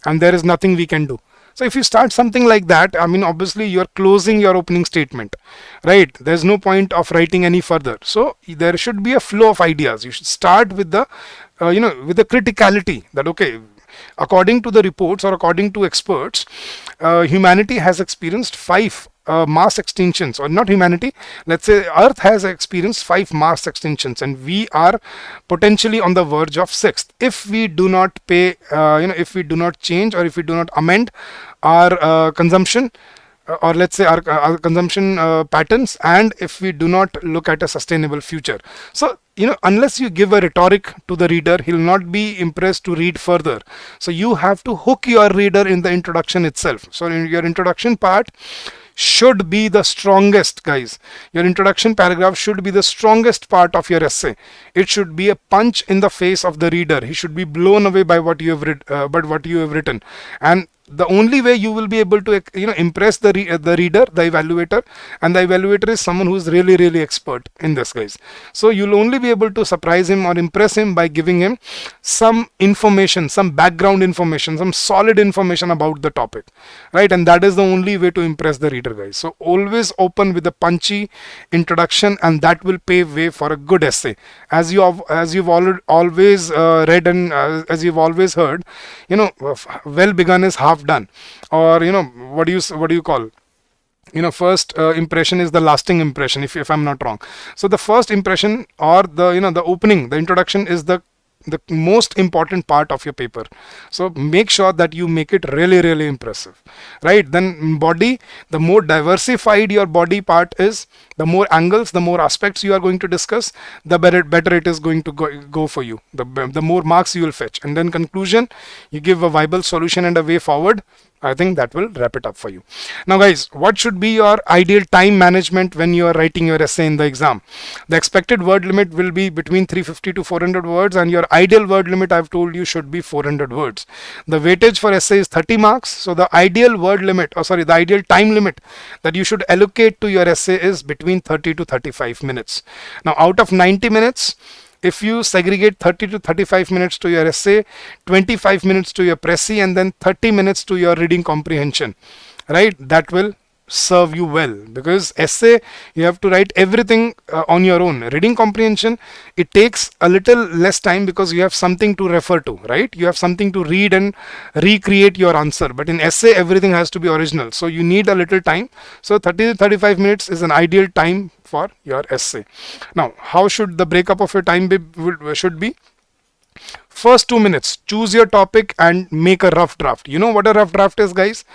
and there is nothing we can do. So if you start something like that, I mean, obviously you're closing your opening statement, right? There's no point of writing any further. So there should be a flow of ideas. You should start with the with the criticality that, okay, according to the reports or according to experts, humanity has experienced 5 mass extinctions, or not humanity, let's say Earth has experienced 5 mass extinctions, and we are potentially on the verge of 6th if we do not pay, if we do not change, or if we do not amend our consumption, or let's say our consumption patterns, and if we do not look at a sustainable future. So unless you give a rhetoric to the reader, he'll not be impressed to read further. So you have to hook your reader in the introduction itself. So in your introduction part should be the strongest, guys. Your introduction paragraph should be the strongest part of your essay. It should be a punch in the face of the reader. He should be blown away by what you have written, and the only way you will be able to impress the reader, the evaluator, and the evaluator is someone who is really really expert in this, guys. So you'll only be able to surprise him or impress him by giving him some information, some background information, some solid information about the topic, right? And that is the only way to impress the reader, guys. So always open with a punchy introduction, and that will pave way for a good essay. As you've always read, and as you've always heard, well begun is half done, or what do you call, first impression is the lasting impression, if I'm not wrong. So the first impression, or the opening, the introduction, is the most important part of your paper. So make sure that you make it really really impressive, right? Then body, the more diversified your body part is, the more angles, the more aspects you are going to discuss, the better it is going to go for you, the more marks you will fetch. And then conclusion, you give a viable solution and a way forward. I think that will wrap it up for you. Now guys, what should be your ideal time management when you are writing your essay in the exam? The expected word limit will be between 350 to 400 words, and your ideal word limit, I've told you, should be 400 words. The weightage for essay is 30 marks. So the ideal word limit, the ideal time limit that you should allocate to your essay is between 30 to 35 minutes. Now out of 90 minutes, if you segregate 30 to 35 minutes to your essay, 25 minutes to your précis, and then 30 minutes to your reading comprehension, right, that will serve you well. Because essay, you have to write everything on your own. Reading comprehension, it takes a little less time because you have something to refer to, right? You have something to read and recreate your answer. But in essay, everything has to be original, so you need a little time. So 30 to 35 minutes is an ideal time for your essay. Now, how should the breakup of your time should be? First 2 minutes, choose your topic and make a rough draft. You know what a rough draft is, guys?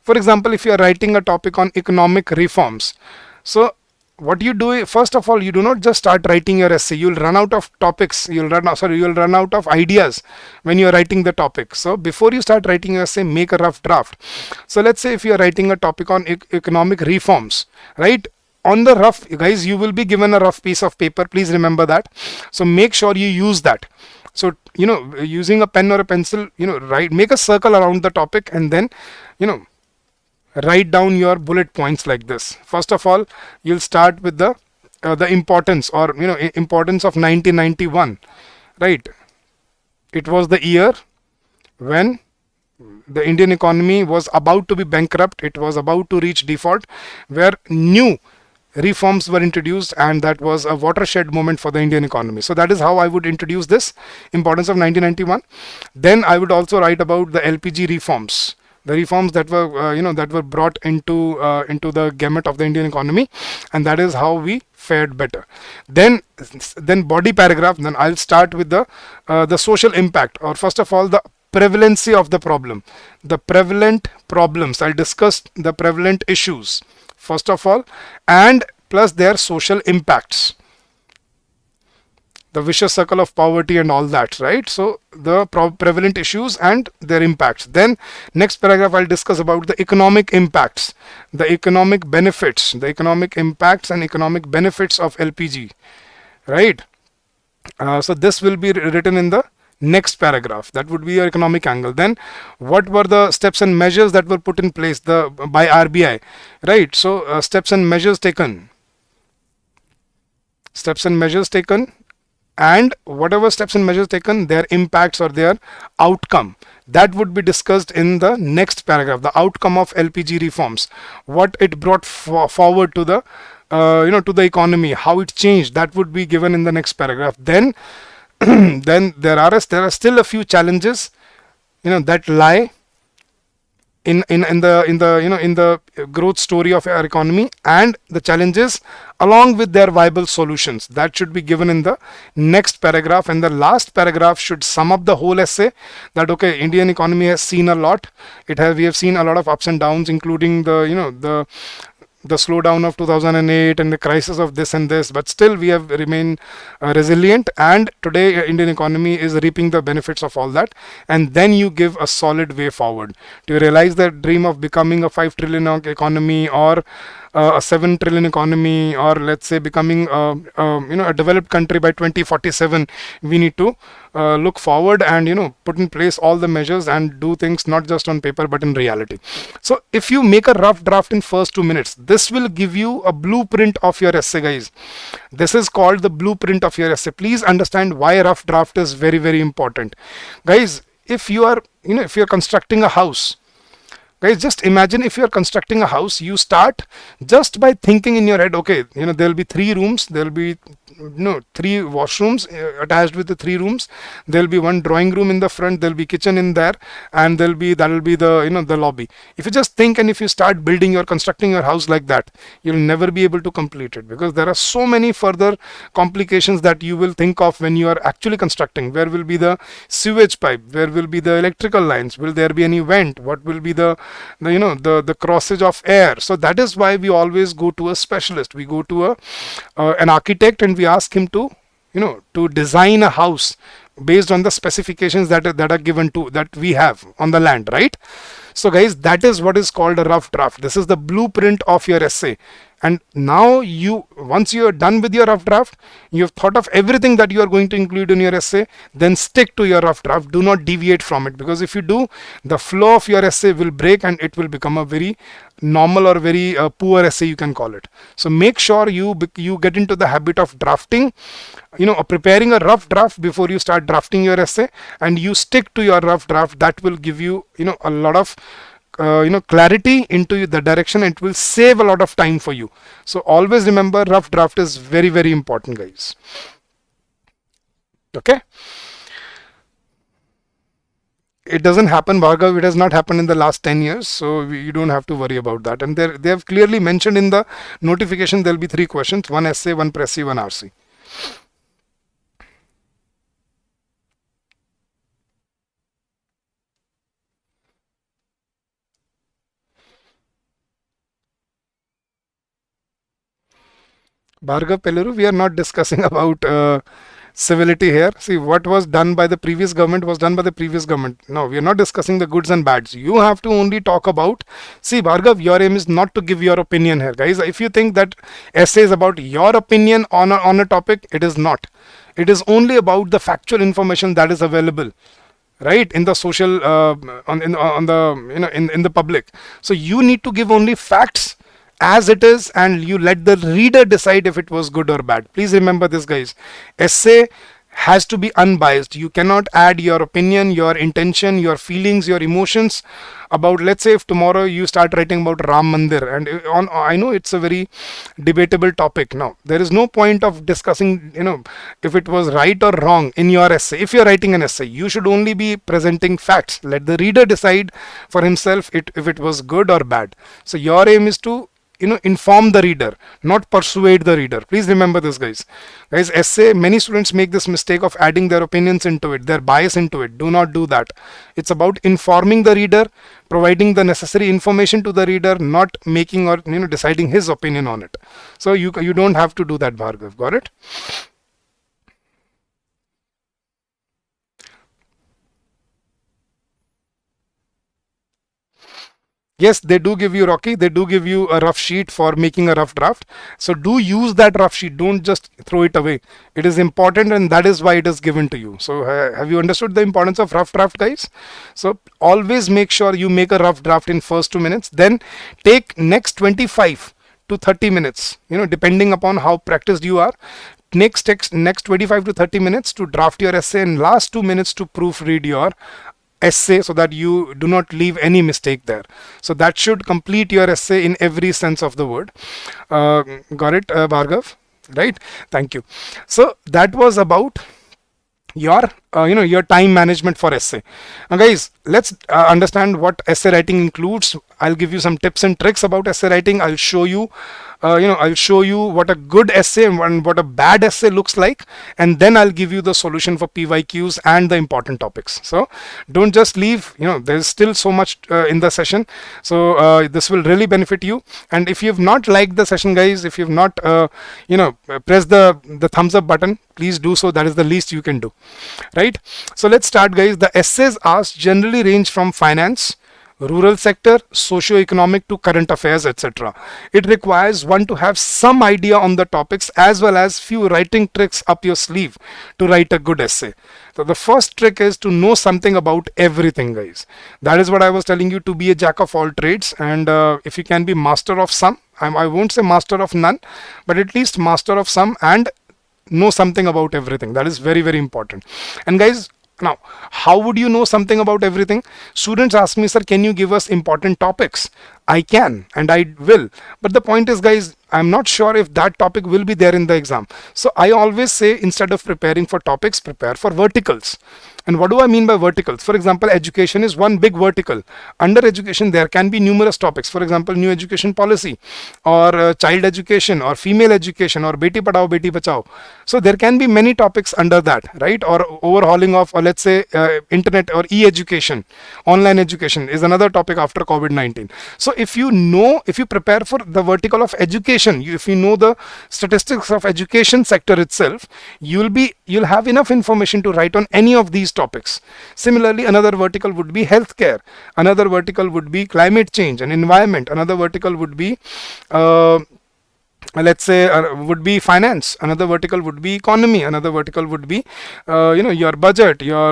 For example, if you are writing a topic on economic reforms, so what you do, first of all, you do not just start writing your essay. You'll run out of topics. You'll run out of ideas when you're writing the topic. So before you start writing your essay, make a rough draft. So let's say if you're writing a topic on economic reforms, right? On the rough, guys, you will be given a rough piece of paper. Please remember that. So make sure you use that. So, using a pen or a pencil, make a circle around the topic, and then, write down your bullet points like this. First of all, you'll start with the importance, or, importance of 1991, right? It was the year when the Indian economy was about to be bankrupt. It was about to reach default, where new reforms were introduced, and that was a watershed moment for the Indian economy. So that is how I would introduce this importance of 1991. Then I would also write about the LPG reforms, the reforms that were brought into the gamut of the Indian economy, and that is how we fared better. Then body paragraph. Then I'll start with the social impact, or first of all the prevalency of the problem, the prevalent problems. I'll discuss the prevalent issues first of all, and plus their social impacts, the vicious circle of poverty and all that, right? So the prevalent issues and their impacts. Then next paragraph, I'll discuss about the economic impacts, the economic benefits, the economic impacts and economic benefits of LPG, right? So this will be written in the next paragraph. That would be your economic angle. Then what were the steps and measures that were put in place by RBI, right? So steps and measures taken, and whatever steps and measures taken, their impacts or their outcome, that would be discussed in the next paragraph. The outcome of LPG reforms, what it brought forward to the to the economy, how it changed, that would be given in the next paragraph. Then then there are still a few challenges that lie in the growth story of our economy, and the challenges along with their viable solutions, that should be given in the next paragraph. And the last paragraph should sum up the whole essay, that okay, Indian economy has seen a lot, we have seen a lot of ups and downs, including the slowdown of 2008 and the crisis of this and this, but still we have remained resilient, and today Indian economy is reaping the benefits of all that. And then you give a solid way forward to realize that dream of becoming a 5 trillion economy, or a 7 trillion economy, or let's say becoming a developed country by 2047, we need to look forward and put in place all the measures and do things not just on paper but in reality. So if you make a rough draft in first 2 minutes, this will give you a blueprint of your essay, guys. This is called the blueprint of your essay. Please understand why a rough draft is very, very important, guys. If you are if you're constructing a house, guys, just imagine if you're constructing a house, you start just by thinking in your head, okay, there'll be 3 rooms, there'll be 3 washrooms attached with the 3 rooms, there'll be 1 drawing room in the front, there'll be kitchen in there, and that'll be the the lobby. If you just think and if you start building or constructing your house like that, you'll never be able to complete it, because there are so many further complications that you will think of when you are actually constructing. Where will be the sewage pipe? Where will be the electrical lines? Will there be any vent? What will be the crossage of air? So that is why we always go to a specialist. We go to an architect, and we ask him to to design a house based on the specifications that are given to that we have on the land, right? So guys, that is what is called a rough draft. This is the blueprint of your essay. And now once you are done with your rough draft, you have thought of everything that you are going to include in your essay, then stick to your rough draft. Do not deviate from it, because if you do, the flow of your essay will break and it will become a very normal or very poor essay, you can call it. So make sure you get into the habit of drafting, preparing a rough draft before you start drafting your essay, and you stick to your rough draft. That will give you a lot of clarity into the direction, and it will save a lot of time for you. So always remember, rough draft is very, very important, guys. Okay, it doesn't happen, Bhargav. It has not happened in the last 10 years, so you don't have to worry about that. And they have clearly mentioned in the notification there'll be 3 questions: 1 essay, 1 Pressy, 1 RC. Bhargav Peluru, we are not discussing about civility here. See, what was done by the previous government was done by the previous government. No, we are not discussing the goods and bads. You have to only talk about, see, Bhargav, your aim is not to give your opinion here, guys. If you think that essay is about your opinion on a topic, it is not. It is only about the factual information that is available, right, in the social on the in the public. So you need to give only facts as it is, and you let the reader decide if it was good or bad. Please remember this, guys. Essay has to be unbiased. You cannot add your opinion, your intention, your feelings, your emotions about, let's say if tomorrow you start writing about Ram Mandir, and I know it's a very debatable topic. Now there is no point of discussing if it was right or wrong in your essay. If you're writing an essay, you should only be presenting facts. Let the reader decide for himself if it was good or bad. So your aim is to inform the reader, not persuade the reader. Please remember this, guys. Essay, many students make this mistake of adding their opinions into it, their bias into it. Do not do that. It's about informing the reader, providing the necessary information to the reader, not making or deciding his opinion on it. So you don't have to do that, Bhargav. Got it? Yes, they do give you, Rocky. They do give you a rough sheet for making a rough draft. So do use that rough sheet. Don't just throw it away. It is important, and that is why it is given to you. So have you understood the importance of rough draft, guys? So always make sure you make a rough draft in first 2 minutes. Then take next 25 to 30 minutes, depending upon how practiced you are. Next 25 to 30 minutes to draft your essay, and last 2 minutes to proofread your essay, so that you do not leave any mistake there. So that should complete your essay in every sense of the word. Got it, Bhargav? Right? Thank you. So that was about your your time management for essay. Now guys, let's understand what essay writing includes. I'll give you some tips and tricks about essay writing. I'll show you I'll show you what a good essay and what a bad essay looks like, and then I'll give you the solution for PYQs and the important topics. So don't just leave. There's still so much in the session, so this will really benefit you. And if you've not liked the session, guys, if you've not press the thumbs up button, please do so. That is the least you can do, right? So let's start, guys. The essays asked generally range from finance, rural sector, socio-economic to current affairs, etc. It requires one to have some idea on the topics as well as few writing tricks up your sleeve to write a good essay. So the first trick is to know something about everything, guys. That is what I was telling you, to be a jack of all trades, and if you can be master of some, I won't say master of none, but at least master of some, and know something about everything. That is very, very important. And guys, now, how would you know something about everything? Students ask me, sir, can you give us important topics? I can and I will. But the point is, guys, I'm not sure if that topic will be there in the exam. So I always say, instead of preparing for topics, prepare for verticals. And what do I mean by verticals? For example, education is one big vertical. Under education, there can be numerous topics. For example, new education policy, or child education, or female education, or Beti Padhao, Beti Bachao. So there can be many topics under that, right? Or overhauling of, or let's say, internet or e-education, online education is another topic after COVID-19. So if you know, if you prepare for the vertical of education, if you know the statistics of education sector itself, you'll have enough information to write on any of these topics. Similarly, another vertical would be healthcare, another vertical would be climate change and environment, another vertical would be let's say would be finance, another vertical would be economy, another vertical would be your budget, your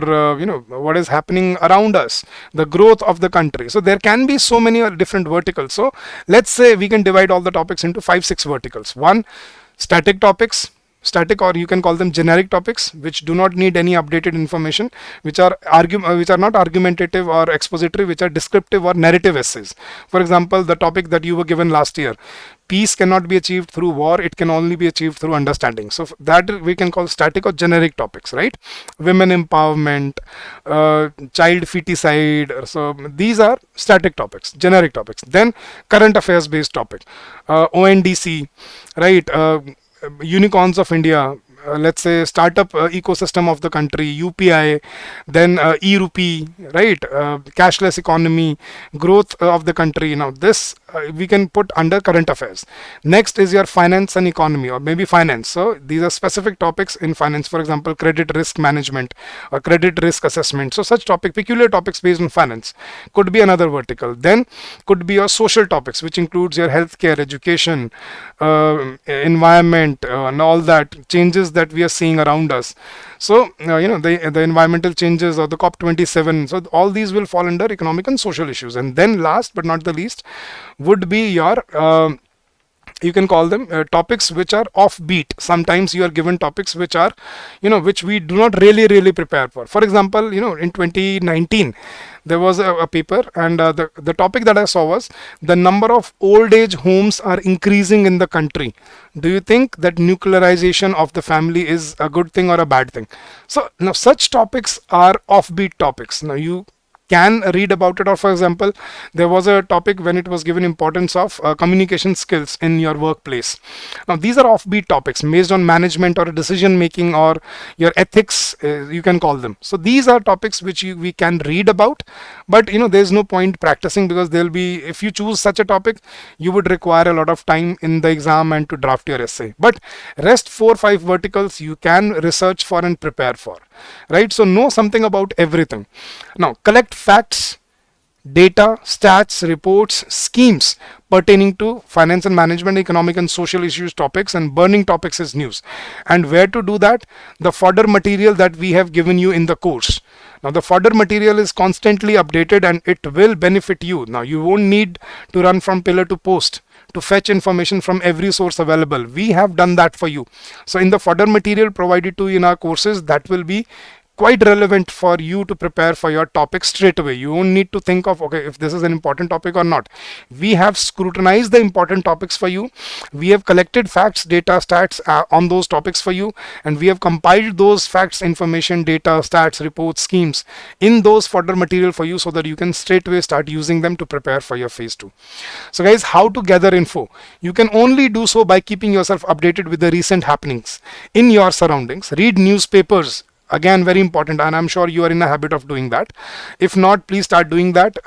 what is happening around us, the growth of the country. So there can be so many different verticals. So let's say we can divide all the topics into 5-6 verticals. One, static topics, static, or you can call them generic topics, which do not need any updated information, which are not argumentative or expository, which are descriptive or narrative essays. For example, the topic that you were given last year, peace cannot be achieved through war, it can only be achieved through understanding. So that we can call static or generic topics, right? Women empowerment, child feticide. So these are static topics, generic topics. Then current affairs based topic, ONDC, right? Unicorns of India, let's say startup ecosystem of the country, UPI, then e-rupee, right? Cashless economy, growth of the country. Now this we can put under current affairs. Next is your finance and economy, or maybe finance. So these are specific topics in finance. For example, credit risk management or credit risk assessment. So such topic, peculiar topics based on finance, could be another vertical. Then could be your social topics, which includes your healthcare, education, environment, and all that changes that we are seeing around us. So the environmental changes, or the COP27. So all these will fall under economic and social issues. And then last but not the least would be your you can call them topics which are offbeat. Sometimes you are given topics which are which we do not really prepare for. For example, in 2019 there was a paper, and the topic that I saw was the number of old age homes are increasing in the country. Do you think that nuclearization of the family is a good thing or a bad thing? So now such topics are offbeat topics. Now you can read about it. Or for example, there was a topic when it was given importance of communication skills in your workplace. Now these are offbeat topics based on management or decision making or your ethics, you can call them. So these are topics which we can read about, but there's no point practicing, because there'll be, if you choose such a topic, you would require a lot of time in the exam and to draft your essay. But rest 4-5 verticals you can research for and prepare for, right? So know something about everything. Now collect facts, data, stats, reports, schemes pertaining to finance and management, economic and social issues topics, and burning topics is news. And where to do that? The fodder material that we have given you in the course. Now the fodder material is constantly updated and it will benefit you. Now you won't need to run from pillar to post to fetch information from every source available. We have done that for you. So in the fodder material provided to you in our courses, that will be quite relevant for you to prepare for your topic straight away. You won't need to think of, okay, if this is an important topic or not. We have scrutinized the important topics for you. We have collected facts, data, stats on those topics for you, and we have compiled those facts, information, data, stats, reports, schemes in those fodder material for you, so that you can straight away start using them to prepare for your phase 2. So guys, how to gather info? You can only do so by keeping yourself updated with the recent happenings in your surroundings. Read newspapers. Again, very important, and I'm sure you are in the habit of doing that. If not, please start doing that.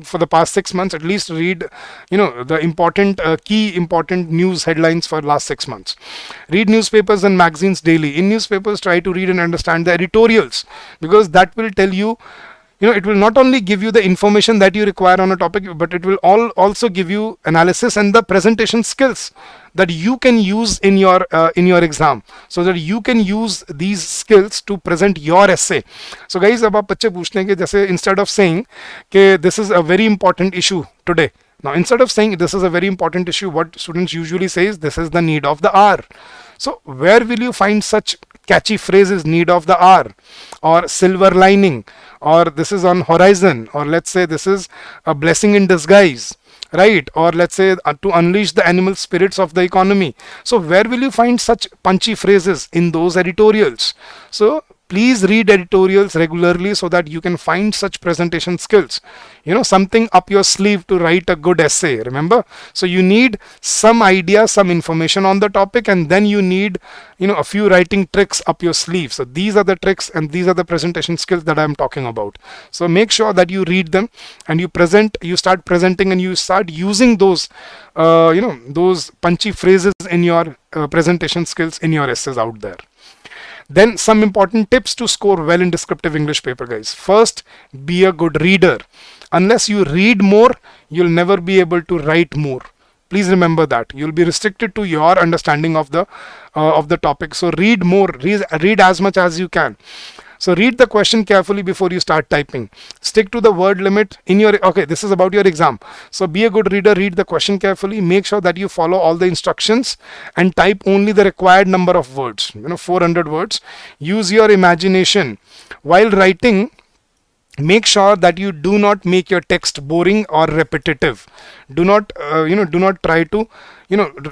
For the past 6 months, at least read the important key important news headlines for last 6 months. Read newspapers and magazines daily. In newspapers, try to read and understand the editorials, because that will tell you it will not only give you the information that you require on a topic, but it will also give you analysis and the presentation skills that you can use in your exam, so that you can use these skills to present your essay. So guys, अब आप बच्चे पूछते हैं कि जैसे instead of saying कि this is a very important issue today, now instead of saying this is a very important issue, what students usually say is this is the need of the hour. So where will you find such catchy phrases, need of the hour, or silver lining, or this is on horizon, or let's say this is a blessing in disguise, right? Or let's say to unleash the animal spirits of the economy. So where will you find such punchy phrases? In those editorials. So please read editorials regularly so that you can find such presentation skills, something up your sleeve to write a good essay, remember. So you need some idea, some information on the topic, and then you need a few writing tricks up your sleeve. So these are the tricks and these are the presentation skills that I'm talking about. So make sure that you read them and you start presenting, and you start using those those punchy phrases in your presentation skills in your essays out there. Then some important tips to score well in descriptive English paper, guys. First, be a good reader. Unless you read more, you'll never be able to write more. Please remember that. You'll be restricted to your understanding of the topic. So read more, read as much as you can. So read the question carefully before you start typing. Stick to the word limit in your, okay, this is about your exam. So be a good reader, read the question carefully, make sure that you follow all the instructions and type only the required number of words, 400 words. Use your imagination. While writing, make sure that you do not make your text boring or repetitive. Do not try to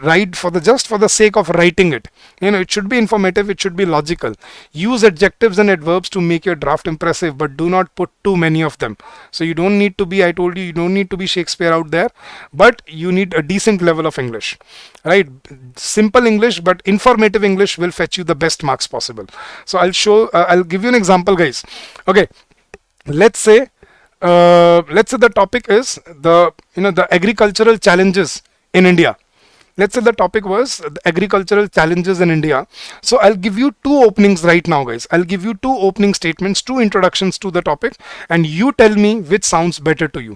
write just for the sake of writing it. It should be informative, it should be logical. Use adjectives and adverbs to make your draft impressive, but do not put too many of them. So you don't need to be, I told you, you don't need to be Shakespeare out there, but you need a decent level of English, right? Simple English but informative English will fetch you the best marks possible. So I'll give you an example, guys. Okay, let's say the topic is the agricultural challenges in India. Let's say the topic was the agricultural challenges in India. So I'll give you two openings right now, guys. I'll give you two opening statements, two introductions to the topic, and you tell me which sounds better to you.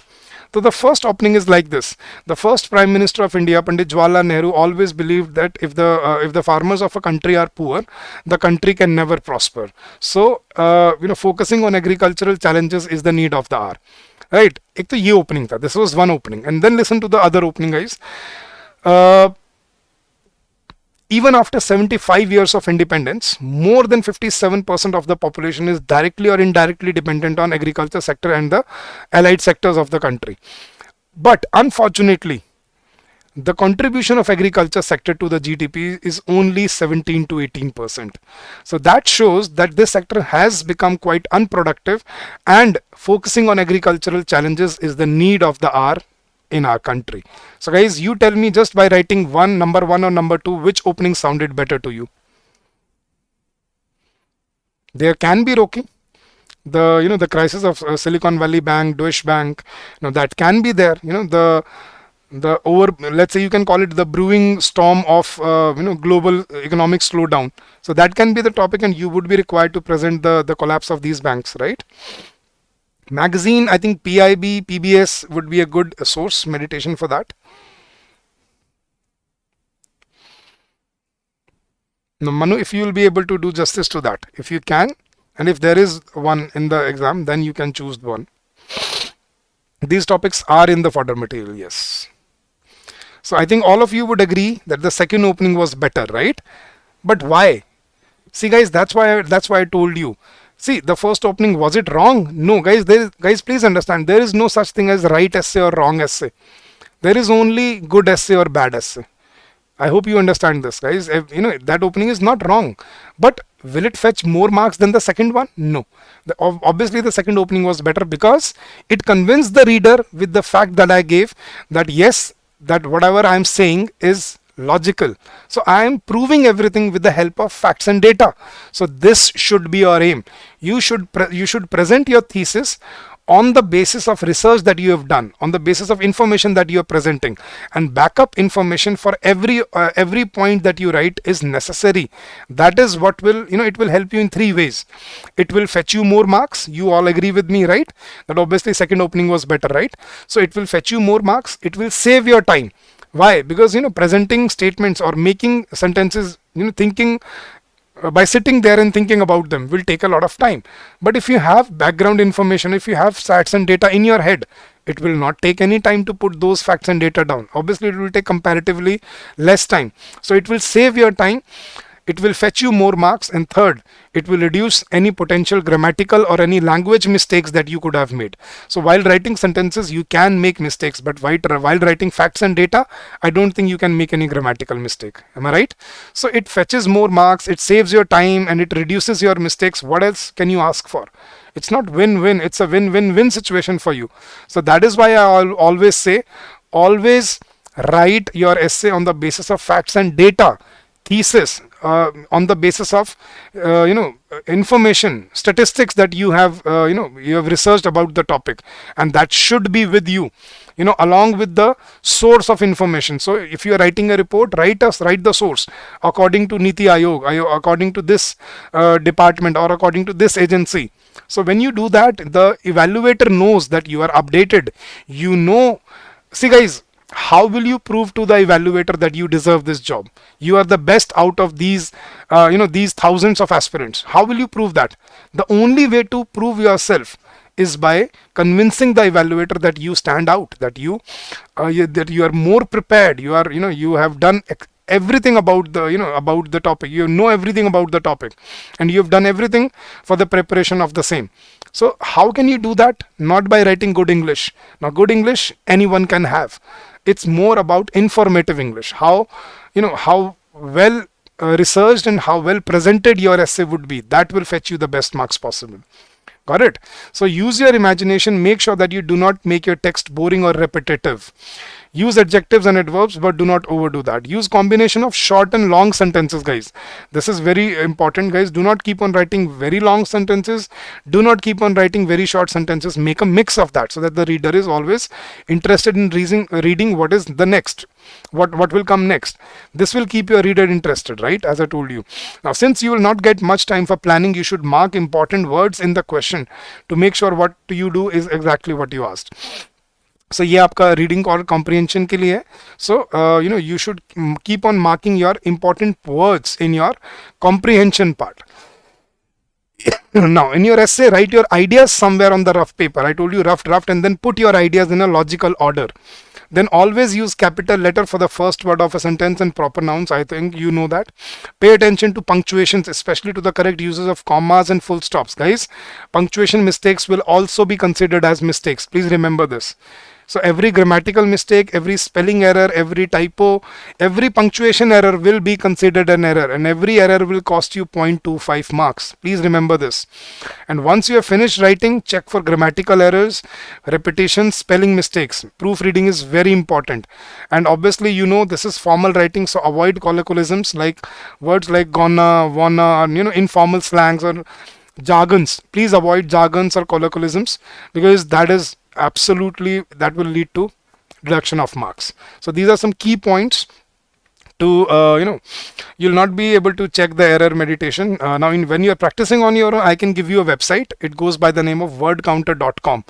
So the first opening is like this. The first Prime Minister of India, Pandit Jawaharlal Nehru, always believed that if the farmers of a country are poor, the country can never prosper. So focusing on agricultural challenges is the need of the hour, right? एक तो ये opening था. This was one opening, and then listen to the other opening, guys. Even after 75 years of independence, more than 57% of the population is directly or indirectly dependent on agriculture sector and the allied sectors of the country. But unfortunately, the contribution of agriculture sector to the GDP is only 17 to 18%. So that shows that this sector has become quite unproductive, and focusing on agricultural challenges is the need of the hour in our country. So guys, you tell me just by writing number one or number two, which opening sounded better to you. There can be Rocky, the crisis of Silicon Valley Bank, Deutsche Bank, that can be there. Let's say you can call it the brewing storm of global economic slowdown. So that can be the topic, and you would be required to present the collapse of these banks, right? Magazine, I think PIB, PBS would be a good source, meditation for that. Now, Manu, if you will be able to do justice to that, if you can, and if there is one in the exam, then you can choose one. These topics are in the fodder material, yes. So I think all of you would agree that the second opening was better, right? But why? See, guys, that's why I told you. See, the first opening, was it wrong? No, guys, please understand, there is no such thing as right essay or wrong essay. There is only good essay or bad essay. I hope you understand this, guys. That opening is not wrong. But will it fetch more marks than the second one? No. Obviously, the second opening was better because it convinced the reader with the fact that I gave that yes, that whatever I am saying is logical. So I am proving everything with the help of facts and data. So this should be your aim. You should present your thesis on the basis of research that you have done, on the basis of information that you are presenting, and backup information for every point that you write is necessary. That is what will, it will help you in three ways. It will fetch you more marks. You all agree with me, right? That obviously second opening was better, right? So it will fetch you more marks. It will save your time. Why? Because presenting statements or making sentences, thinking by sitting there and thinking about them will take a lot of time. But if you have background information, if you have facts and data in your head, it will not take any time to put those facts and data down. Obviously it will take comparatively less time, so it will save your time. It will fetch you more marks, and third, it will reduce any potential grammatical or any language mistakes that you could have made. So while writing sentences you can make mistakes, but while writing facts and data, I don't think you can make any grammatical mistake. Am I right? So it fetches more marks, it saves your time, and it reduces your mistakes. What else can you ask for? It's not win-win, it's a win-win-win situation for you. So that is why I always say, always write your essay on the basis of facts and data, thesis, on the basis of information, statistics that you have you have researched about the topic, and that should be with you, along with the source of information. So if you are writing a report, write the source according to Niti Aayog, according to this department, or according to this agency. So when you do that, the evaluator knows that you are updated. See guys, how will you prove to the evaluator that you deserve this job? You are the best out of these these thousands of aspirants. How will you prove that? The only way to prove yourself is by convincing the evaluator that you stand out, that you are more prepared. You are you have done everything about the about the topic. You know everything about the topic, and you have done everything for the preparation of the same. So how can you do that? Not by writing good English. Now good English anyone can have. It's more about informative English. How well researched and how well presented your essay would be. That will fetch you the best marks possible. Got it? So use your imagination. Make sure that you do not make your text boring or repetitive. Use adjectives and adverbs, but do not overdo that. Use combination of short and long sentences, guys. This is very important, guys. Do not keep on writing very long sentences. Do not keep on writing very short sentences. Make a mix of that so that the reader is always interested in reading what is the next. What will come next. This will keep your reader interested, right? As I told you. Now, since you will not get much time for planning, you should mark important words in the question to make sure what you do is exactly what you asked. So ये आपका reading और comprehension के लिए है. So you should keep on marking your important words in your comprehension part. Now in your essay, write your ideas somewhere on the rough paper. I told you rough, and then put your ideas in a logical order. Then always use capital letter for the first word of a sentence and proper nouns. I think you know that. Pay attention to punctuations, especially to the correct uses of commas and full stops. Guys, punctuation mistakes will also be considered as mistakes. Please remember this. So every grammatical mistake, every spelling error, every typo, every punctuation error will be considered an error, and every error will cost you 0.25 marks. Please remember this. And once you have finished writing, check for grammatical errors, repetitions, spelling mistakes. Proofreading is very important. And obviously, this is formal writing, so avoid colloquialisms like words like gonna, wanna, informal slangs or jargons. Please avoid jargons or colloquialisms, because that will lead to reduction of marks. So these are some key points to you'll not be able to check the error meditation. Now when you are practicing on your own, I can give you a website. It goes by the name of wordcounter.com.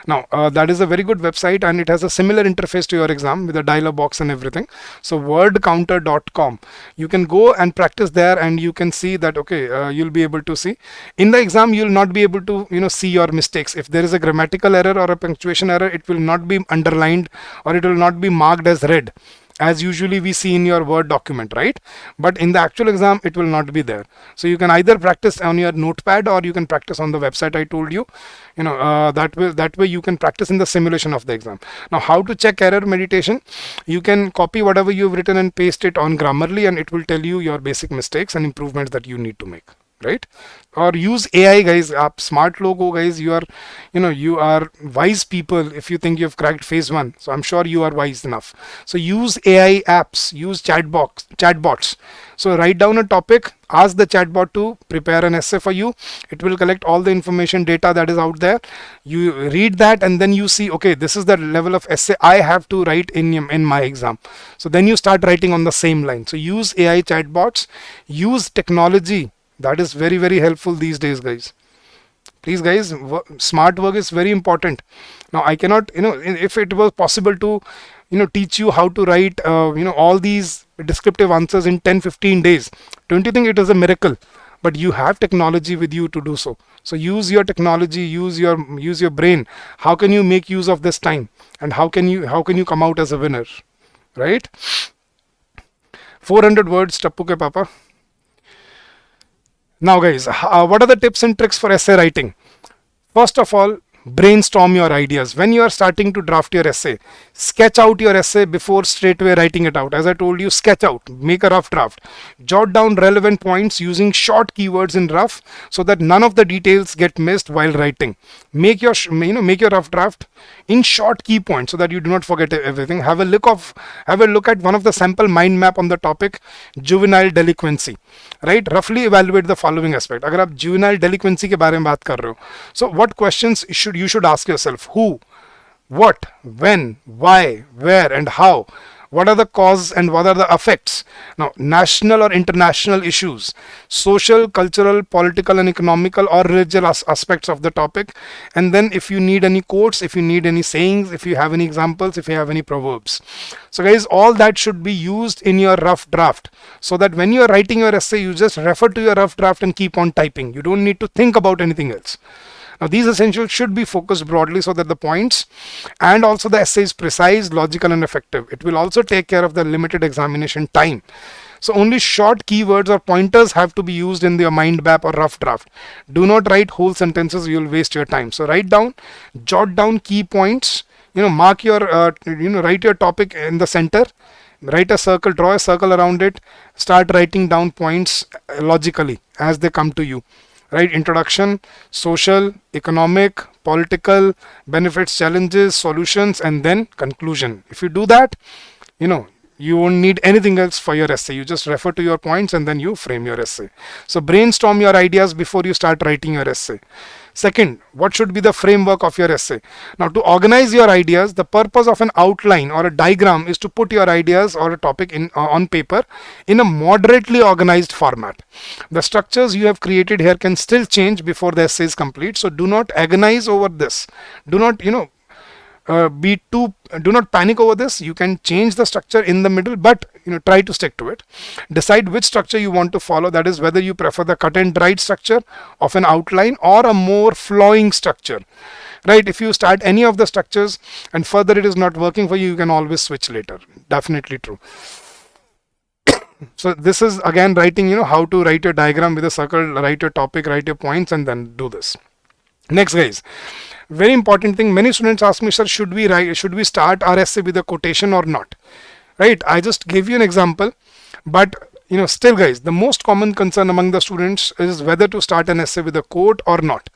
Now that is a very good website, and it has a similar interface to your exam with a dialog box and everything. So wordcounter.com, you can go and practice there, and you can see that you'll be able to see in the exam. You'll not be able to see your mistakes. If there is a grammatical error or a punctuation error, it will not be underlined or it will not be marked as red, as usually we see in your Word document, right? But in the actual exam, it will not be there. So you can either practice on your notepad or you can practice on the website I told you. That way you can practice in the simulation of the exam. Now, how to check error meditation? You can copy whatever you've written and paste it on Grammarly, and it will tell you your basic mistakes and improvements that you need to make. right? Or use AI, guys. आप smart लोग हो, guys. You are wise people if you think you've cracked phase one. So I'm sure you are wise enough. So use AI apps, use chatbots. So write down a topic, ask the chatbot to prepare an essay for you. It will collect all the information data that is out there. You read that and then you see, okay, this is the level of essay I have to write in my exam. So then you start writing on the same line. So use AI chatbots, use technology. That is very, very helpful these days, guys. Please, guys, smart work is very important. Now I cannot, if it was possible to teach you how to write all these descriptive answers in 10-15 days, don't you think it is a miracle? But you have technology with you to do so. So use your technology, use your brain. How can you make use of this time, and how can you come out as a winner, right? 400 words, Tappu ke papa. Now, guys, what are the tips and tricks for essay writing? First of all, brainstorm your ideas. When you are starting to draft your essay, sketch out your essay before straightway writing it out. As I told you, sketch out, make a rough draft. Jot down relevant points using short keywords in rough so that none of the details get missed while writing. Make your rough draft in short key points so that you do not forget everything. Have a look at one of the sample mind map on the topic juvenile delinquency, right? Roughly evaluate the following aspect. अगर आप juvenile delinquency के बारे में बात कर रहे हो, so what questions you should ask yourself? Who, what, when, why, where, and how? What are the causes and what are the effects? Now, national or international issues, social, cultural, political, and economical or religious aspects of the topic. And then if you need any quotes, if you need any sayings, if you have any examples, if you have any proverbs. So guys, all that should be used in your rough draft so that when you are writing your essay, you just refer to your rough draft and keep on typing. You don't need to think about anything else. Now, these essentials should be focused broadly so that the points and also the essay is precise, logical, and effective. It will also take care of the limited examination time. So only short keywords or pointers have to be used in your mind map or rough draft. Do not write whole sentences, you will waste your time. So jot down key points, mark your, write your topic in the center. Write a circle, draw a circle around it, start writing down points logically as they come to you. Right? Introduction, social, economic, political, benefits, challenges, solutions, and then conclusion. If you do that, you won't need anything else for your essay. You just refer to your points and then you frame your essay. So brainstorm your ideas before you start writing your essay. Second, what should be the framework of your essay? Now, to organize your ideas, the purpose of an outline or a diagram is to put your ideas or a topic on paper in a moderately organized format. The structures you have created here can still change before the essay is complete. So do not agonize over this. Do not, do not panic over this. You can change the structure in the middle, but try to stick to it. Decide which structure you want to follow. That is whether you prefer the cut and dried structure of an outline or a more flowing structure, right? If you start any of the structures and further it is not working for you, you can always switch later. Definitely true. So this is again writing, how to write your diagram with a circle, write your topic, write your points, and then do this. Next, guys, very important thing. Many students ask me, sir, should we start our essay with a quotation or not? Right? I just gave you an example, but still, guys, the most common concern among the students is whether to start an essay with a quote or not.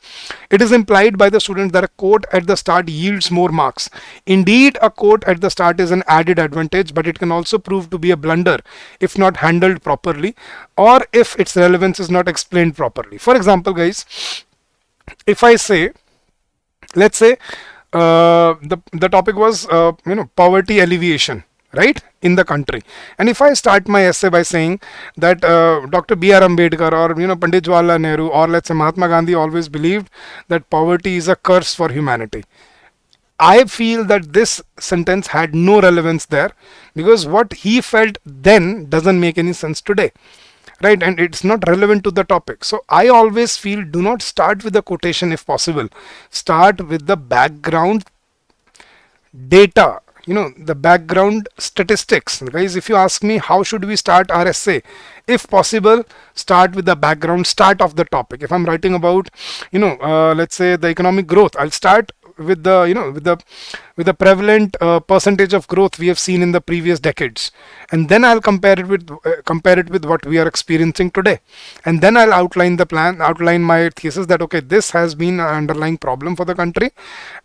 It is implied by the students that a quote at the start yields more marks. Indeed, a quote at the start is an added advantage, but it can also prove to be a blunder if not handled properly or if its relevance is not explained properly. For example, guys, if I say, let's say the topic was poverty alleviation, right, in the country, and if I start my essay by saying that Dr. B.R. Ambedkar or Pandit Jawaharlal Nehru or let's say Mahatma Gandhi always believed that poverty is a curse for humanity, I feel that this sentence had no relevance there because what he felt then doesn't make any sense today. Right, and it's not relevant to the topic. So I always feel do not start with the quotation if possible. Start with the background data, the background statistics. Guys, if you ask me how should we start our essay, if possible, start with the background start of the topic. If I'm writing about, let's say the economic growth, I'll start with the with the prevalent percentage of growth we have seen in the previous decades, and then I'll compare it with what we are experiencing today, and then I'll outline my thesis that okay, this has been an underlying problem for the country,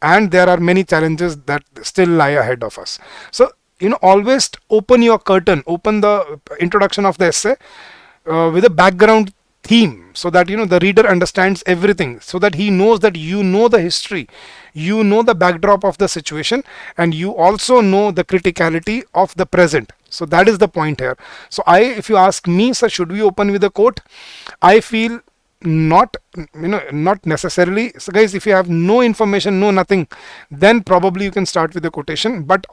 and there are many challenges that still lie ahead of us. So always open your curtain, open the introduction of the essay with a background theme, so that the reader understands everything, so that he knows that the history, the backdrop of the situation, and you also know the criticality of the present. So that is the point here. So if you ask me, sir, should we open with a quote? I feel not necessarily. So guys, if you have no information, no nothing, then probably you can start with a quotation, but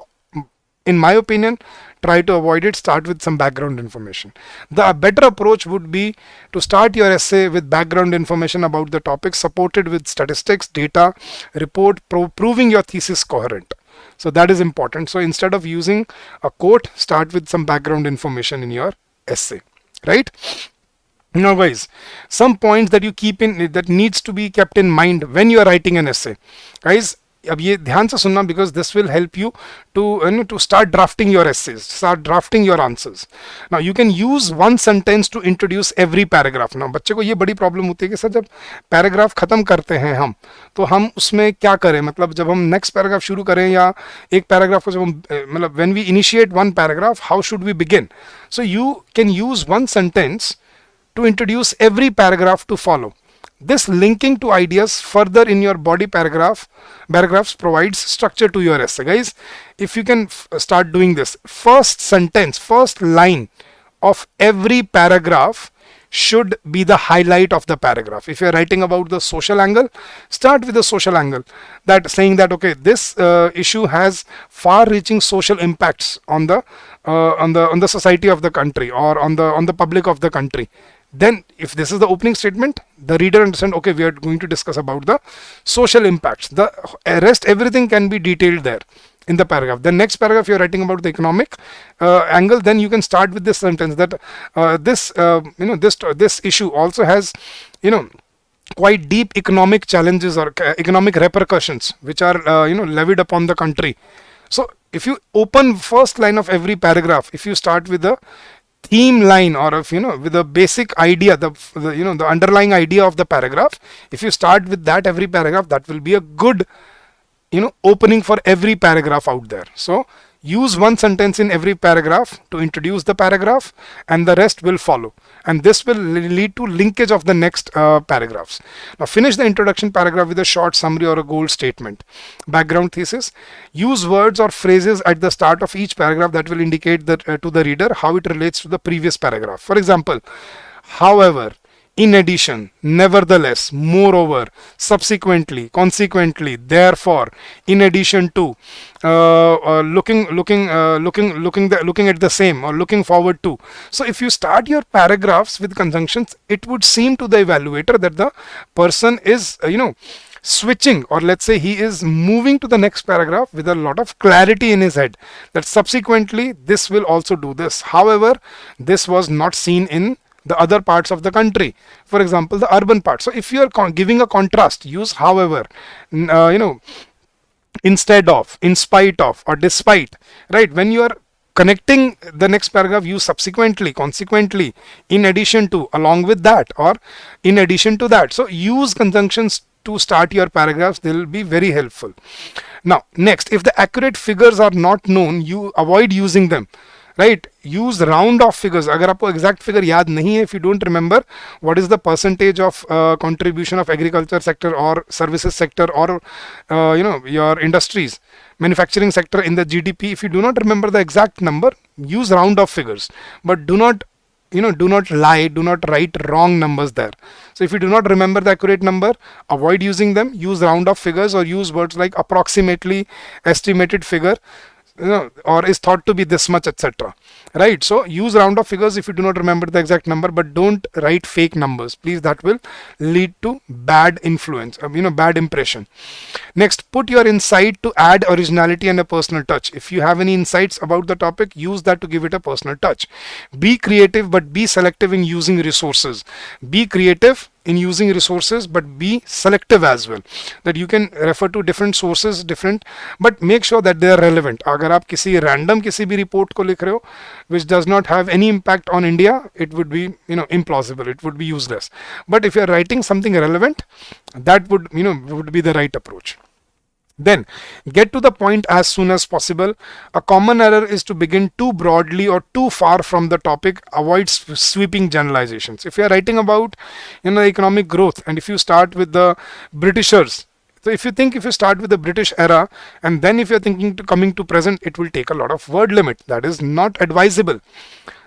in my opinion, try to avoid it. Start with some background information. The better approach would be to start your essay with background information about the topic, supported with statistics, data, report, proving your thesis coherent. So that is important. So instead of using a quote, start with some background information in your essay, right? Now guys, some points that you keep in, that needs to be kept in mind when you are writing an essay. Guys, अब ये ध्यान से सुनना, because this will help you to start drafting your essays, start drafting your answers. Now you can use one sentence to introduce every paragraph. Now बच्चे को ये बड़ी problem होती है कि सर जब पैराग्राफ खत्म करते हैं हम, तो हम उसमें क्या करें, मतलब जब हम नेक्स्ट पैराग्राफ शुरू करें, या एक पैराग्राफ को जब हम मतलब when we initiate one paragraph, how should we begin? So you can use one sentence to introduce every paragraph to follow. This linking to ideas further in your body paragraphs provides structure to your essay. Guys, if you can start doing this, first sentence, first line of every paragraph should be the highlight of the paragraph. If you're writing about the social angle, start with the social angle, that saying that okay, this issue has far-reaching social impacts on the society of the country, or on the public of the country. Then if this is the opening statement, the reader understands, okay, we are going to discuss about the social impacts. The rest, everything can be detailed there in the paragraph. The next paragraph, you're writing about the economic angle, then you can start with this sentence that this issue also has quite deep economic challenges or economic repercussions which are levied upon the country. So if you open first line of every paragraph, if you start with the theme line, or if with the basic idea, the underlying idea of the paragraph, if you start with that every paragraph, that will be a good opening for every paragraph out there. So use one sentence in every paragraph to introduce the paragraph, and the rest will follow, and this will lead to linkage of the next paragraphs. Now finish the introduction paragraph with a short summary or a goal statement. Background thesis. Use words or phrases at the start of each paragraph that will indicate that to the reader how it relates to the previous paragraph. For example, however, in addition, nevertheless, moreover, subsequently, consequently, therefore, in addition to, looking at the same, or looking forward to. So if you start your paragraphs with conjunctions, it would seem to the evaluator that the person is switching, or let's say he is moving to the next paragraph with a lot of clarity in his head, that subsequently this will also do this. However, this was not seen in the other parts of the country, for example the urban part. So if you are giving a contrast, use however, instead of, in spite of, or despite, right? When you are connecting the next paragraph, use subsequently, consequently, in addition to, along with that, or in addition to that. So use conjunctions to start your paragraphs. They will be very helpful. Now next, if the accurate figures are not known, you avoid using them. Right, use round off figures. अगर आपको exact figure याद नहीं है, if you don't remember what is the percentage of contribution of agriculture sector or services sector, or your industries, manufacturing sector in the GDP, if you do not remember the exact number, use round off figures, but do not lie, do not write wrong numbers there. So if you do not remember the accurate number, avoid using them. Use round off figures, or use words like approximately, estimated figure, or is thought to be this much, etc. Right? So use round off figures if you do not remember the exact number, but don't write fake numbers, please. That will lead to bad influence, bad impression. Next, put your insight to add originality and a personal touch. If you have any insights about the topic, use that to give it a personal touch. Be creative, but be selective in using resources. Be creative, in using resources, but be selective as well, that you can refer to different sources, different, but make sure that they are relevant. अगर आप किसी random किसी भी report को लिख रहे हो which does not have any impact on India, it would be implausible, it would be useless. But if you are writing something relevant, that would would be the right approach. Then get to the point as soon as possible. A common error is to begin too broadly or too far from the topic. Avoid sweeping generalizations. If you are writing about economic growth, and if you start with the Britishers, so if you start with the British era and then if you're thinking to coming to present, it will take a lot of word limit. That is not advisable.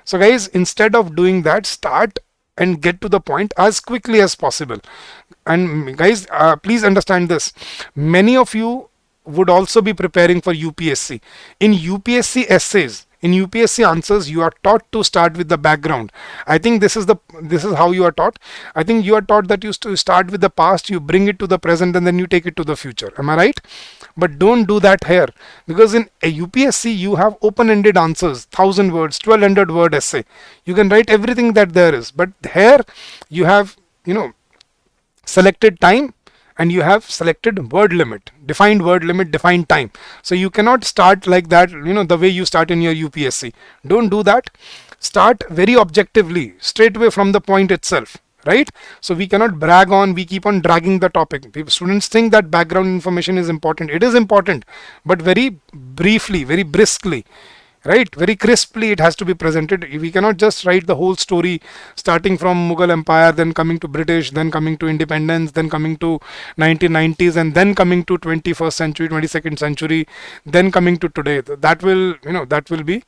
So guys, instead of doing that, start and get to the point as quickly as possible. And guys, please understand this. Many of you would also be preparing for UPSC. In UPSC essays, in UPSC answers, you are taught to start with the background. I think this is how you are taught. I think you are taught that you start with the past, you bring it to the present, and then you take it to the future. Am I right? But don't do that here, because in a UPSC you have open-ended answers, 1000 words, 1200 word essay. You can write everything that there is, but here you have selected time, and you have selected word limit, defined time. So you cannot start like that, the way you start in your UPSC. Don't do that. Start very objectively, straight away from the point itself. Right? So we cannot brag on, we keep on dragging the topic. Students think that background information is important. It is important, but very briefly, very briskly, right? Very crisply it has to be presented. We cannot just write the whole story starting from Mughal Empire, then coming to British, then coming to independence, then coming to 1990s, and then coming to 21st century, 22nd century, then coming to today. That will be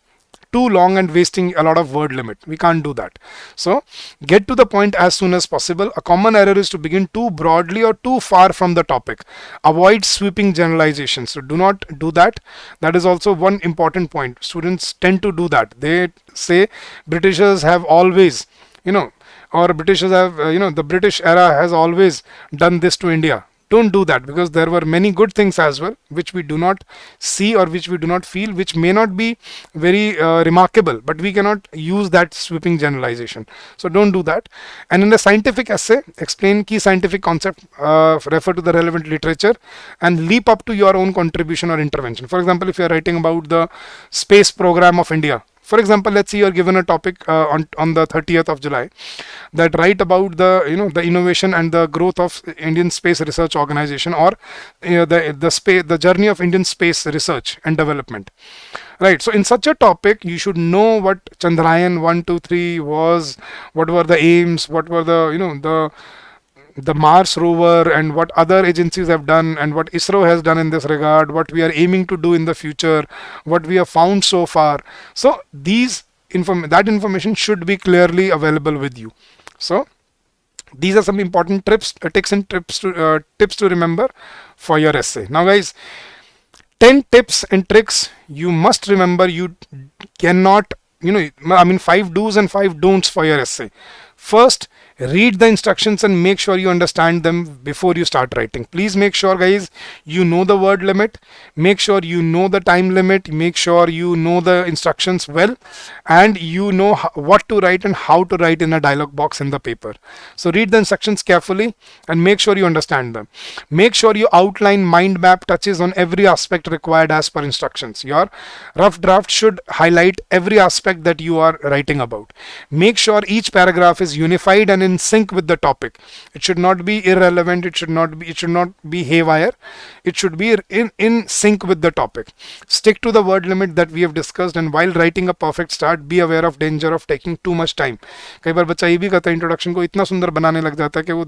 too long and wasting a lot of word limit. We can't do that. So get to the point as soon as possible. A common error is to begin too broadly or too far from the topic. Avoid sweeping generalizations. So do not do that. That is also one important point. Students tend to do that. They say Britishers have always, or Britishers have, the British era has always done this to India. Don't do that, because there were many good things as well which we do not see or which we do not feel, which may not be very remarkable, but we cannot use that sweeping generalization. So don't do that. And in the scientific essay, explain key scientific concept, refer to the relevant literature, and leap up to your own contribution or intervention. For example, if you are writing about the space program of India, for example, let's say you are given a topic on the 30th of July, that write about the the innovation and the growth of Indian Space Research Organization, or the journey of Indian space research and development. Right. So in such a topic, you should know what Chandrayaan 1, 2, 3 was, what were the aims, what were the Mars rover, and what other agencies have done, and what ISRO has done in this regard, what we are aiming to do in the future, what we have found so far. So that information should be clearly available with you. So these are some important tips and tips to remember for your essay. Now guys, 10 tips and tricks you must remember. You cannot, 5 do's and 5 don'ts for your essay. First, read the instructions and make sure you understand them before you start writing. Please make sure, guys, you know the word limit, make sure you know the time limit, make sure you know the instructions well, and you know what to write and how to write in a dialog box in the paper. So read the instructions carefully and make sure you understand them. Make sure you outline mind map touches on every aspect required as per instructions. Your rough draft should highlight every aspect that you are writing about. Make sure each paragraph is unified and in sync with the topic. It should not be irrelevant. It should not be haywire. It should be in sync with the topic. Stick to the word limit that we have discussed, and while writing a perfect start, be aware of danger of taking too much time. कई बार बच्चा ये भी कहता है introduction को इतना सुंदर बनाने लग जाता है कि वो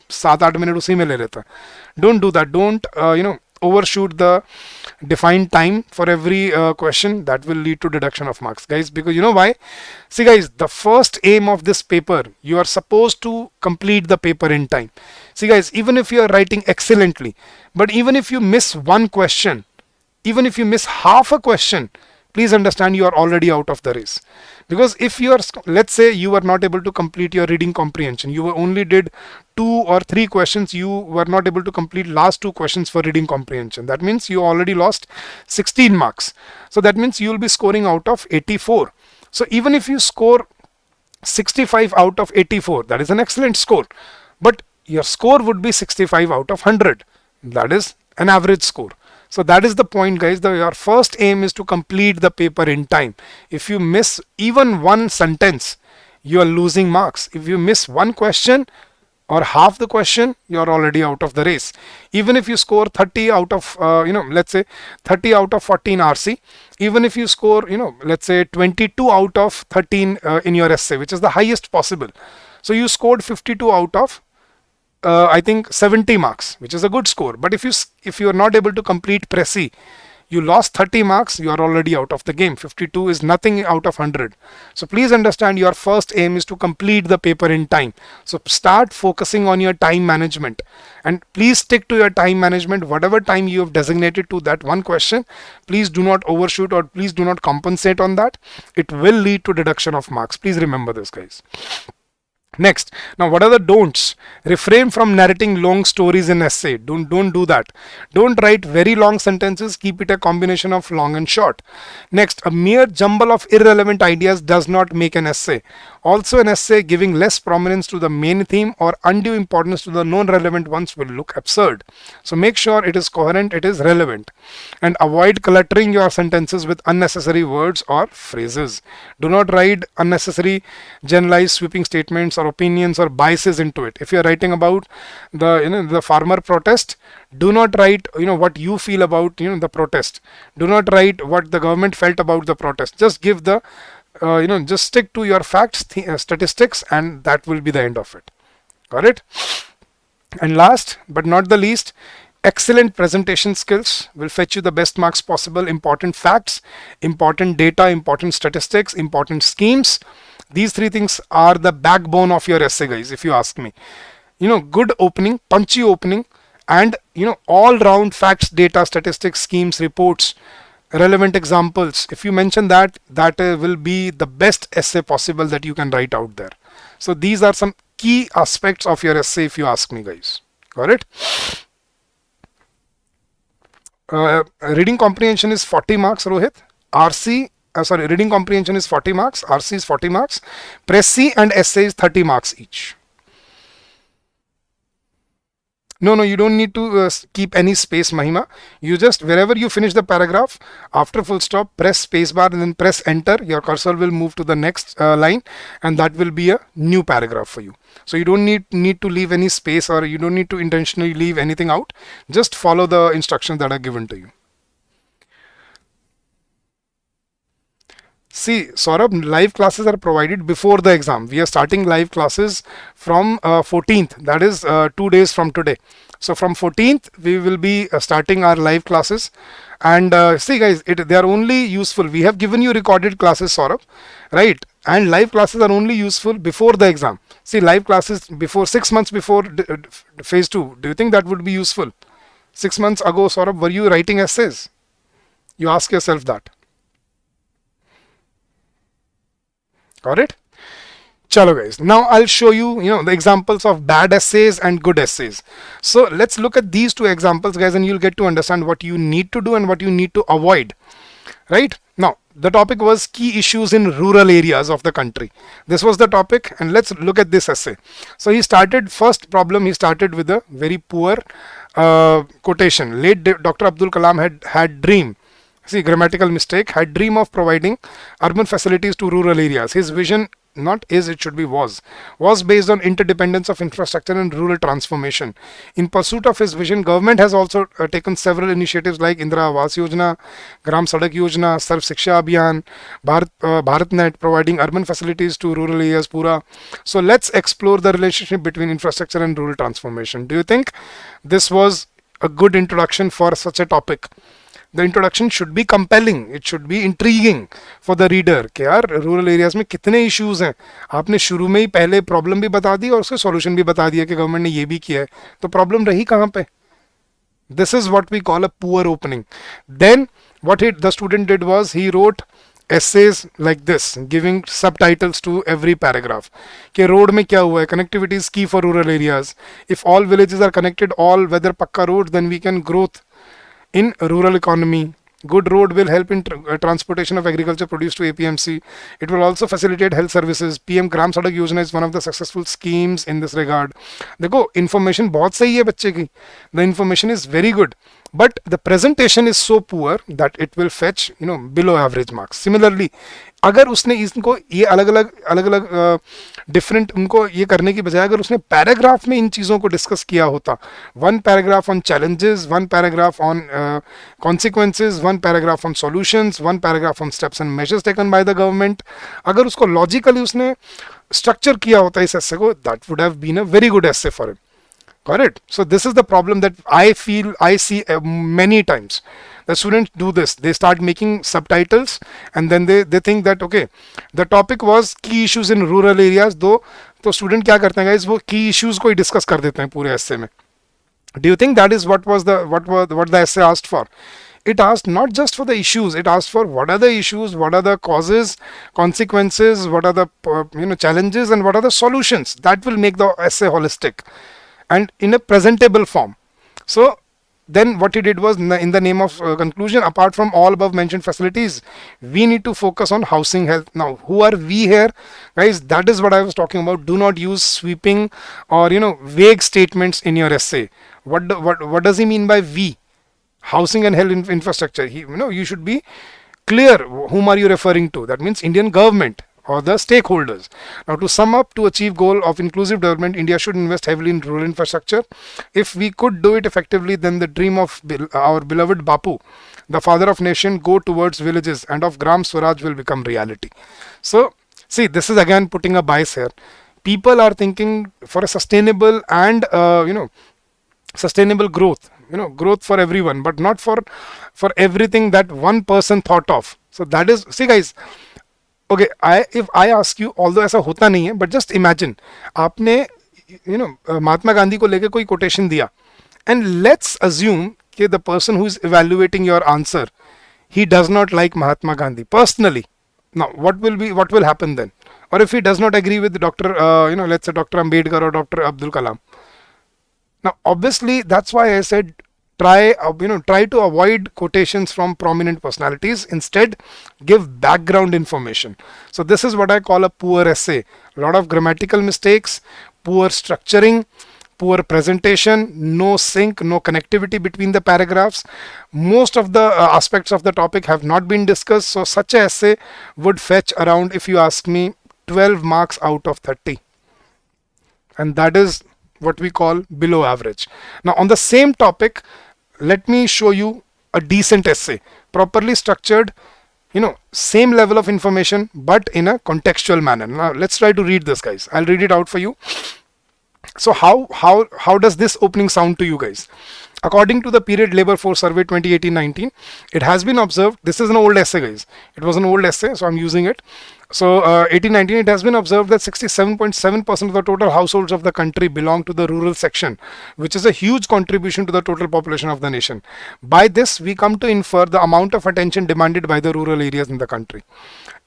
7-8 मिनट उसी में ले लेता है. Don't do that. Don't overshoot the defined time for every question. That will lead to deduction of marks, guys, because you know why? See guys, the first aim of this paper, you are supposed to complete the paper in time. See guys, even if you are writing excellently, but even if you miss one question, even if you miss half a question, please understand you are already out of the race. Because if you are, let's say you were not able to complete your reading comprehension, you only did 2 or 3 questions, you were not able to complete last 2 questions for reading comprehension. That means you already lost 16 marks. So that means you will be scoring out of 84. So even if you score 65 out of 84, that is an excellent score. but your score would be 65 out of 100. That is an average score. So that is the point, guys. Your first aim is to complete the paper in time. If you miss even one sentence, you are losing marks. If you miss one question or half the question, you're already out of the race. Even if you score 30 out of let's say 30 out of 14 RC, even if you score let's say 22 out of 13 in your essay, which is the highest possible, so you scored 52 out of I think 70 marks, which is a good score. But if you are not able to complete Prezi, you lost 30 marks, you are already out of the game. 52 is nothing out of 100. So please understand, your first aim is to complete the paper in time. So start focusing on your time management, and please stick to your time management. Whatever time you have designated to that one question, please do not overshoot or please do not compensate on that. It will lead to deduction of marks. Please remember this, guys. Next, now what are the don'ts? Refrain from narrating long stories in essay. Don't do that. Don't write very long sentences. Keep it a combination of long and short. Next, a mere jumble of irrelevant ideas does not make an essay. Also, an essay giving less prominence to the main theme or undue importance to the non-relevant ones will look absurd. So make sure it is coherent, it is relevant. And avoid cluttering your sentences with unnecessary words or phrases. Do not write unnecessary generalized sweeping statements or opinions or biases into it. If you are writing about the farmer protest, do not write what you feel about the protest. Do not write what the government felt about the protest. Just give the just stick to your facts, statistics, and that will be the end of it. Got it? And last but not the least, excellent presentation skills will fetch you the best marks possible. Important facts, important data, important statistics, important schemes. These three things are the backbone of your essay, guys, if you ask me. Good opening, punchy opening, and all round facts, data, statistics, schemes, reports, relevant examples. If you mention that will be the best essay possible that you can write out there. So these are some key aspects of your essay, if you ask me, guys. Got it? Reading comprehension is 40 marks, Rohit. Reading comprehension is 40 marks. RC is 40 marks. Prezi and essay is 30 marks each. No, you don't need to keep any space, Mahima. You just, wherever you finish the paragraph, after full stop, press spacebar and then press enter. Your cursor will move to the next line, and that will be a new paragraph for you. So you don't need to leave any space, or you don't need to intentionally leave anything out. Just follow the instructions that are given to you. See, Saurabh, live classes are provided before the exam. We are starting live classes from 14th. That is 2 days from today. So from 14th, we will be starting our live classes. And see, guys, they are only useful. We have given you recorded classes, Saurabh, right? And live classes are only useful before the exam. See, live classes before 6 months before phase 2. Do you think that would be useful? 6 months ago, Saurabh, were you writing essays? You ask yourself that. Got it? Chalo, guys. Now I'll show you, the examples of bad essays and good essays. So let's look at these two examples, guys, and you'll get to understand what you need to do and what you need to avoid. Right? Now, the topic was key issues in rural areas of the country. This was the topic, and let's look at this essay. So he started with a very poor quotation. Late Dr. Abdul Kalam had dream. See, grammatical mistake. Had dream of providing urban facilities to rural areas. His vision, not is, it should be was based on interdependence of infrastructure and rural transformation. In pursuit of his vision, government has also taken several initiatives like Indira Awas Yojana, Gram Sadak Yojana, Sarv Shiksha Abhiyan, BharatNet, providing urban facilities to rural areas, Pura. So let's explore the relationship between infrastructure and rural transformation. Do you think this was a good introduction for such a topic? The introduction should be compelling. It should be intriguing for the reader. कि यार rural areas में कितने issues हैं. आपने शुरू में ही पहले problem भी बता दी और उसके solution भी बता दिया कि government ने ये भी किया है. तो problem रही कहाँ पे? This is what we call a poor opening. Then what the student did was he wrote essays like this, giving subtitles to every paragraph. कि road में क्या हुआ है? Connectivity is key for rural areas. If all villages are connected, all whether pakka roads, then we can growth in rural economy. Good road will help in transportation of agriculture produce to APMC. It will also facilitate health services. PM Gram Sadak Yojana is one of the successful schemes in this regard. देखो information बहुत सही है बच्चे की. The information is very good, but the presentation is so poor that it will fetch below average marks. Similarly, अगर उसने इनको ये अलग अलग डिफरेंट उनको ये करने की बजाय अगर उसने पैराग्राफ में इन चीज़ों को डिस्कस किया होता, one paragraph on challenges, one paragraph on consequences, one paragraph on solutions, one paragraph on steps and measures taken by the government, अगर उसको लॉजिकली उसने स्ट्रक्चर किया होता इस एस्से को, that would have been a very good essay for him. Correct. So this is the problem that I see many times. The students do this. They start making subtitles and then they think that okay, the topic was key issues in rural areas. तो student क्या करते हैं guys, वो key issues को ही discuss कर देते हैं पूरे essay में. Do you think that is what the essay asked for? It asked not just for the issues. It asked for what are the issues, what are the causes, consequences, what are the challenges, and what are the solutions. That will make the essay holistic and in a presentable form. So then what he did was, in the name of conclusion, apart from all above mentioned facilities, we need to focus on housing health. Now who are we here guys? That is what I was talking about. Do not use sweeping or vague statements in your essay. What does he mean by we? Housing and health infrastructure. You should be clear whom are you referring to. That means Indian government or the stakeholders. Now to sum up, to achieve goal of inclusive development, India should invest heavily in rural infrastructure. If we could do it effectively, then the dream of our beloved Bapu, the father of nation, go towards villages and of Gram Swaraj will become reality. So see, this is again putting a bias here. People are thinking for a sustainable and sustainable growth, growth for everyone, but not for everything that one person thought of. So that is, see guys, okay, if I ask you, although ऐसा होता नहीं है, but just imagine, आपने महात्मा गांधी को लेके कोई quotation दिया, and let's assume कि the person who is evaluating your answer, he does not like Mahatma Gandhi personally. Now what will happen then? Or if he does not agree with Dr. Let's say Dr. Ambedkar or Dr. Abdul Kalam. Now obviously that's why I said try to avoid quotations from prominent personalities. Instead, give background information. So this is what I call a poor essay. A lot of grammatical mistakes, poor structuring, poor presentation, no sync, no connectivity between the paragraphs. Most of the aspects of the topic have not been discussed. So such an essay would fetch around, if you ask me, 12 marks out of 30. And that is what we call below average. Now on the same topic, let me show you a decent essay, properly structured, same level of information, but in a contextual manner. Now let's try to read this, guys. I'll read it out for you. So how does this opening sound to you guys? According to the Period Labor Force Survey 2018-19, it has been observed, this is an old essay guys, it was an old essay, so I'm using it. So 18-19, it has been observed that 67.7% of the total households of the country belong to the rural section, which is a huge contribution to the total population of the nation. By this, we come to infer the amount of attention demanded by the rural areas in the country.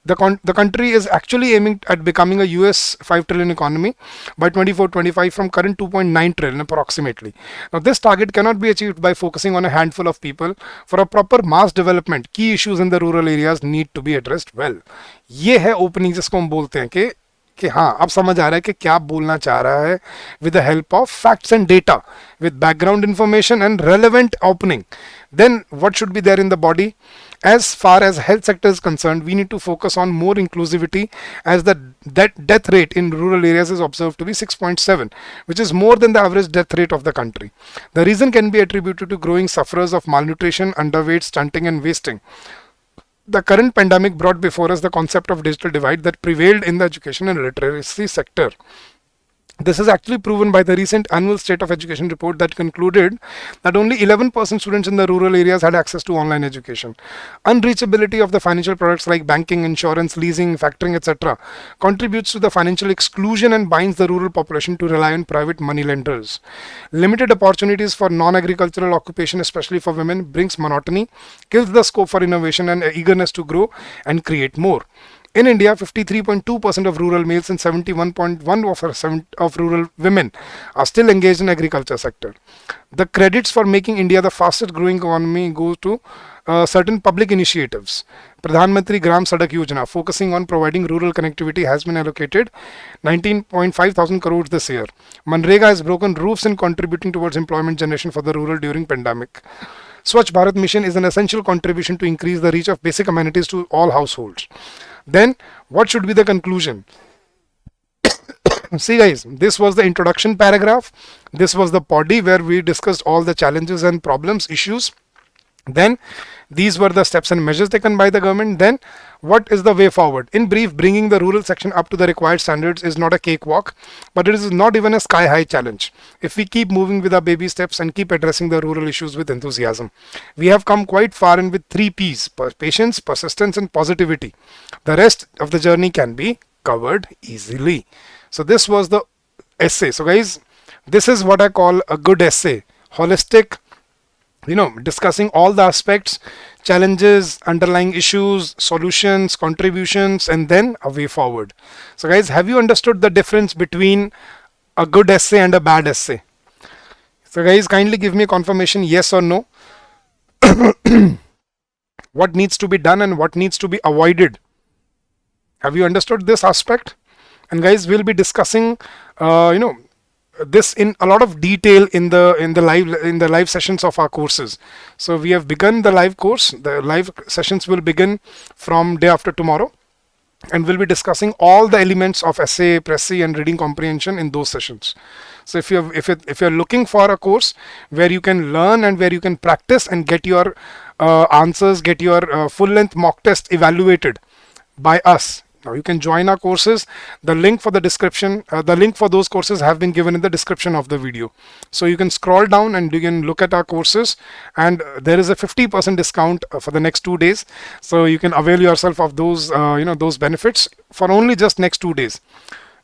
The country is actually aiming at becoming a US 5 trillion economy by 24-25 from current 2.9 trillion approximately. Now this target cannot be achieved by focusing on a handful of people. For a proper mass development, key issues in the rural areas need to be addressed well. ये है opening जिसको हम बोलते हैं कि हाँ अब समझ आ रहा है कि क्या बोलना चाह रहा है with the help of facts and data, with background information and relevant opening. Then what should be there in the body? As far as health sector is concerned, we need to focus on more inclusivity, as the death rate in rural areas is observed to be 6.7, which is more than the average death rate of the country. The reason can be attributed to growing sufferers of malnutrition, underweight, stunting and wasting. The current pandemic brought before us the concept of digital divide that prevailed in the education and literacy sector. This is actually proven by the recent annual State of Education report that concluded that only 11% students in the rural areas had access to online education. Unreachability of the financial products like banking, insurance, leasing, factoring, etc. contributes to the financial exclusion and binds the rural population to rely on private money lenders. Limited opportunities for non-agricultural occupation, especially for women, brings monotony, kills the scope for innovation and eagerness to grow and create more. In India, 53.2% of rural males and 71.1% of rural women are still engaged in agriculture sector. The credits for making India the fastest growing economy go to certain public initiatives. Pradhan Mantri Gram Sadak Yojana, focusing on providing rural connectivity, has been allocated 19.5 thousand crores this year. Manrega has broken roofs and contributing towards employment generation for the rural during pandemic. Swachh Bharat Mission is an essential contribution to increase the reach of basic amenities to all households. Then, what should be the conclusion? See guys, this was the introduction paragraph. This was the body where we discussed all the challenges and problems, issues. Then these were the steps and measures taken by the government. Then what is the way forward? In brief, bringing the rural section up to the required standards is not a cakewalk, but it is not even a sky-high challenge. If we keep moving with our baby steps and keep addressing the rural issues with enthusiasm, we have come quite far in with 3 P's: patience, persistence, and positivity. The rest of the journey can be covered easily. So this was the essay. So guys, this is what I call a good essay. Holistic, discussing all the aspects, challenges, underlying issues, solutions, contributions, and then a way forward. So guys, have you understood the difference between a good essay and a bad essay? So guys, kindly give me a confirmation, yes or no. What needs to be done and what needs to be avoided? Have you understood this aspect? And guys, we'll be discussing this in a lot of detail in the live sessions of our courses. So we have begun the live course. The live sessions will begin from day after tomorrow, and we'll be discussing all the elements of essay, précis, and reading comprehension in those sessions. So if you're looking for a course where you can learn and where you can practice and get your answers, get your full-length mock test evaluated by us, now you can join our courses. The link for the description, the link for those courses have been given in the description of the video. So you can scroll down and you can look at our courses, and there is a 50% discount for the next 2 days. So you can avail yourself of those, those benefits for only just next 2 days.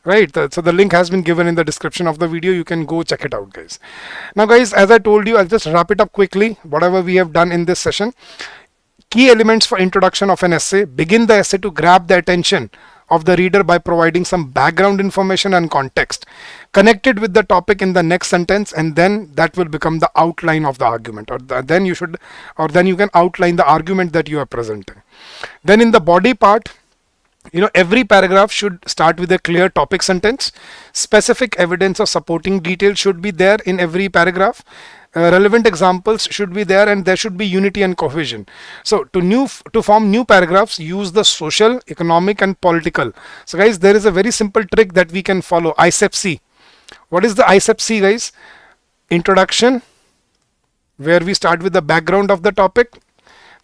Right, so the link has been given in the description of the video. You can go check it out, guys. Now guys, as I told you, I'll just wrap it up quickly, whatever we have done in this session. Key elements for introduction of an essay. Begin the essay to grab the attention of the reader by providing some background information and context connected with the topic in the next sentence, and then that will become the outline of the argument, then you can outline the argument that you are presenting. Then in the body part, every paragraph should start with a clear topic sentence. Specific evidence or supporting detail should be there in every paragraph. Relevant examples should be there, and there should be unity and cohesion. So to form new paragraphs, use the social, economic, and political. So guys, there is a very simple trick that we can follow. ICEP-C. What is the ICEP-C, guys? Introduction, where we start with the background of the topic,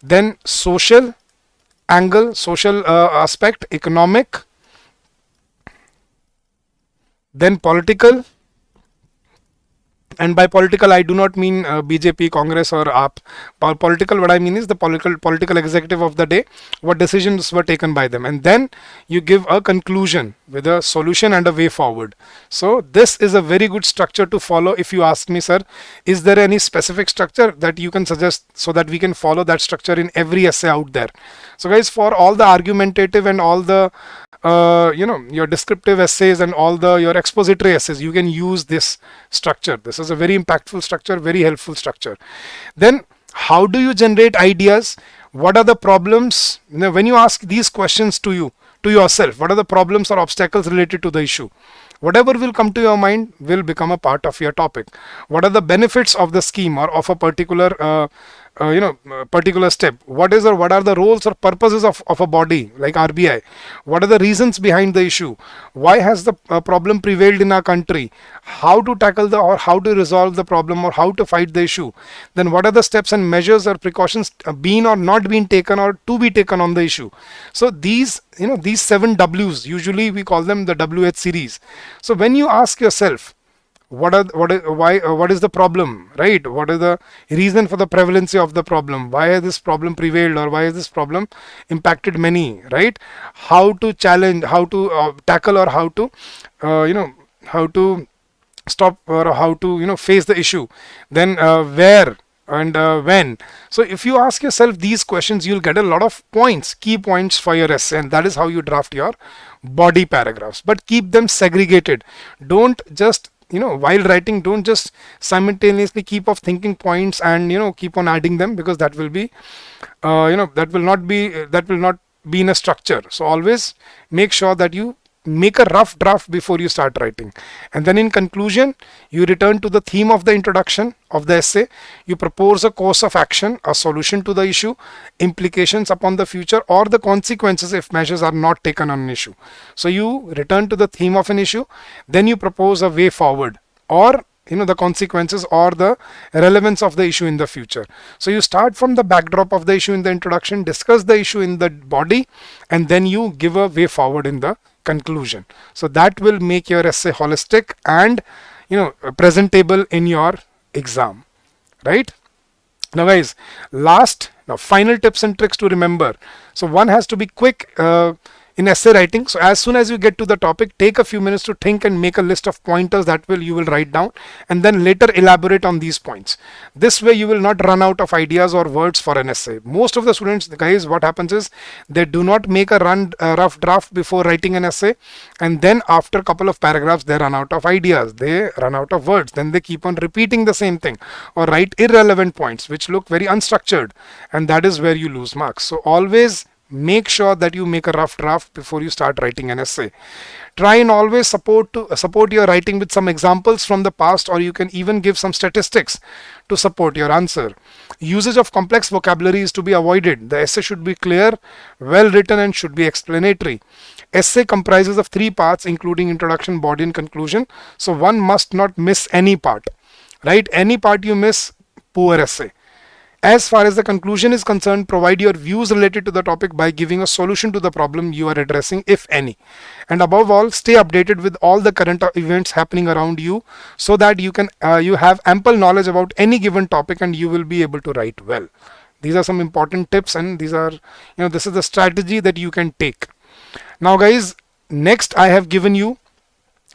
then social angle, social aspect, economic, then political. And by political, I do not mean BJP, Congress, or AAP. Political, what I mean is the political executive of the day, what decisions were taken by them. And then you give a conclusion with a solution and a way forward. So this is a very good structure to follow. If you ask me, sir, is there any specific structure that you can suggest so that we can follow that structure in every essay out there? So guys, for all the argumentative and all the your descriptive essays and all your expository essays, you can use this structure. This is a very impactful structure, very helpful structure. Then how do you generate ideas? What are the problems? When you ask these questions to yourself, what are the problems or obstacles related to the issue? Whatever will come to your mind will become a part of your topic. What are the benefits of the scheme or of a particular particular step? What are the roles or purposes of a body like RBI? What are the reasons behind the issue? Why has the problem prevailed in our country? How to tackle or how to resolve the problem, or how to fight the issue? Then what are the steps and measures or precautions been or not been taken or to be taken on the issue? So these 7 W's, usually we call them the WH series. So when you ask yourself, what is the problem, right? What is the reason for the prevalence of the problem? Why has this problem prevailed, or why has this problem impacted many, right? How to challenge, how to tackle, or how to how to stop, or how to face the issue. Then where and when. So if you ask yourself these questions, you'll get a lot of points, key points for your essay, and that is how you draft your body paragraphs. But keep them segregated. Don't just while writing, don't just simultaneously keep off thinking points and keep on adding them, because that will be that will not be in a structure. So always make sure that you make a rough draft before you start writing, and then in conclusion you return to the theme of the introduction of the essay. You propose a course of action, a solution to the issue, implications upon the future, or the consequences if measures are not taken on an issue. So you return to the theme of an issue, then you propose a way forward, or the consequences or the relevance of the issue in the future. So you start from the backdrop of the issue in the introduction, discuss the issue in the body, and then you give a way forward in the conclusion. So that will make your essay holistic and presentable in your exam, right? Now guys, final tips and tricks to remember. So one has to be quick in essay writing. So as soon as you get to the topic, take a few minutes to think and make a list of pointers that you will write down, and then later elaborate on these points. This way you will not run out of ideas or words for an essay. Most of the students, guys, what happens is they do not make a rough draft before writing an essay, and then after a couple of paragraphs they run out of ideas, they run out of words, then they keep on repeating the same thing or write irrelevant points which look very unstructured, and that is where you lose marks. So always make sure that you make a rough draft before you start writing an essay. Try and always support your writing with some examples from the past, or you can even give some statistics to support your answer. Usage of complex vocabulary is to be avoided. The essay should be clear, well written, and should be explanatory. Essay comprises of 3 parts, including introduction, body, and conclusion. So one must not miss any part, right? Any part you miss, poor essay. As far as the conclusion is concerned, provide your views related to the topic by giving a solution to the problem you are addressing, if any. And above all, stay updated with all the current events happening around you, so that you have ample knowledge about any given topic and you will be able to write well. These are some important tips, and these are, this is the strategy that you can take. Now guys, next I have given you,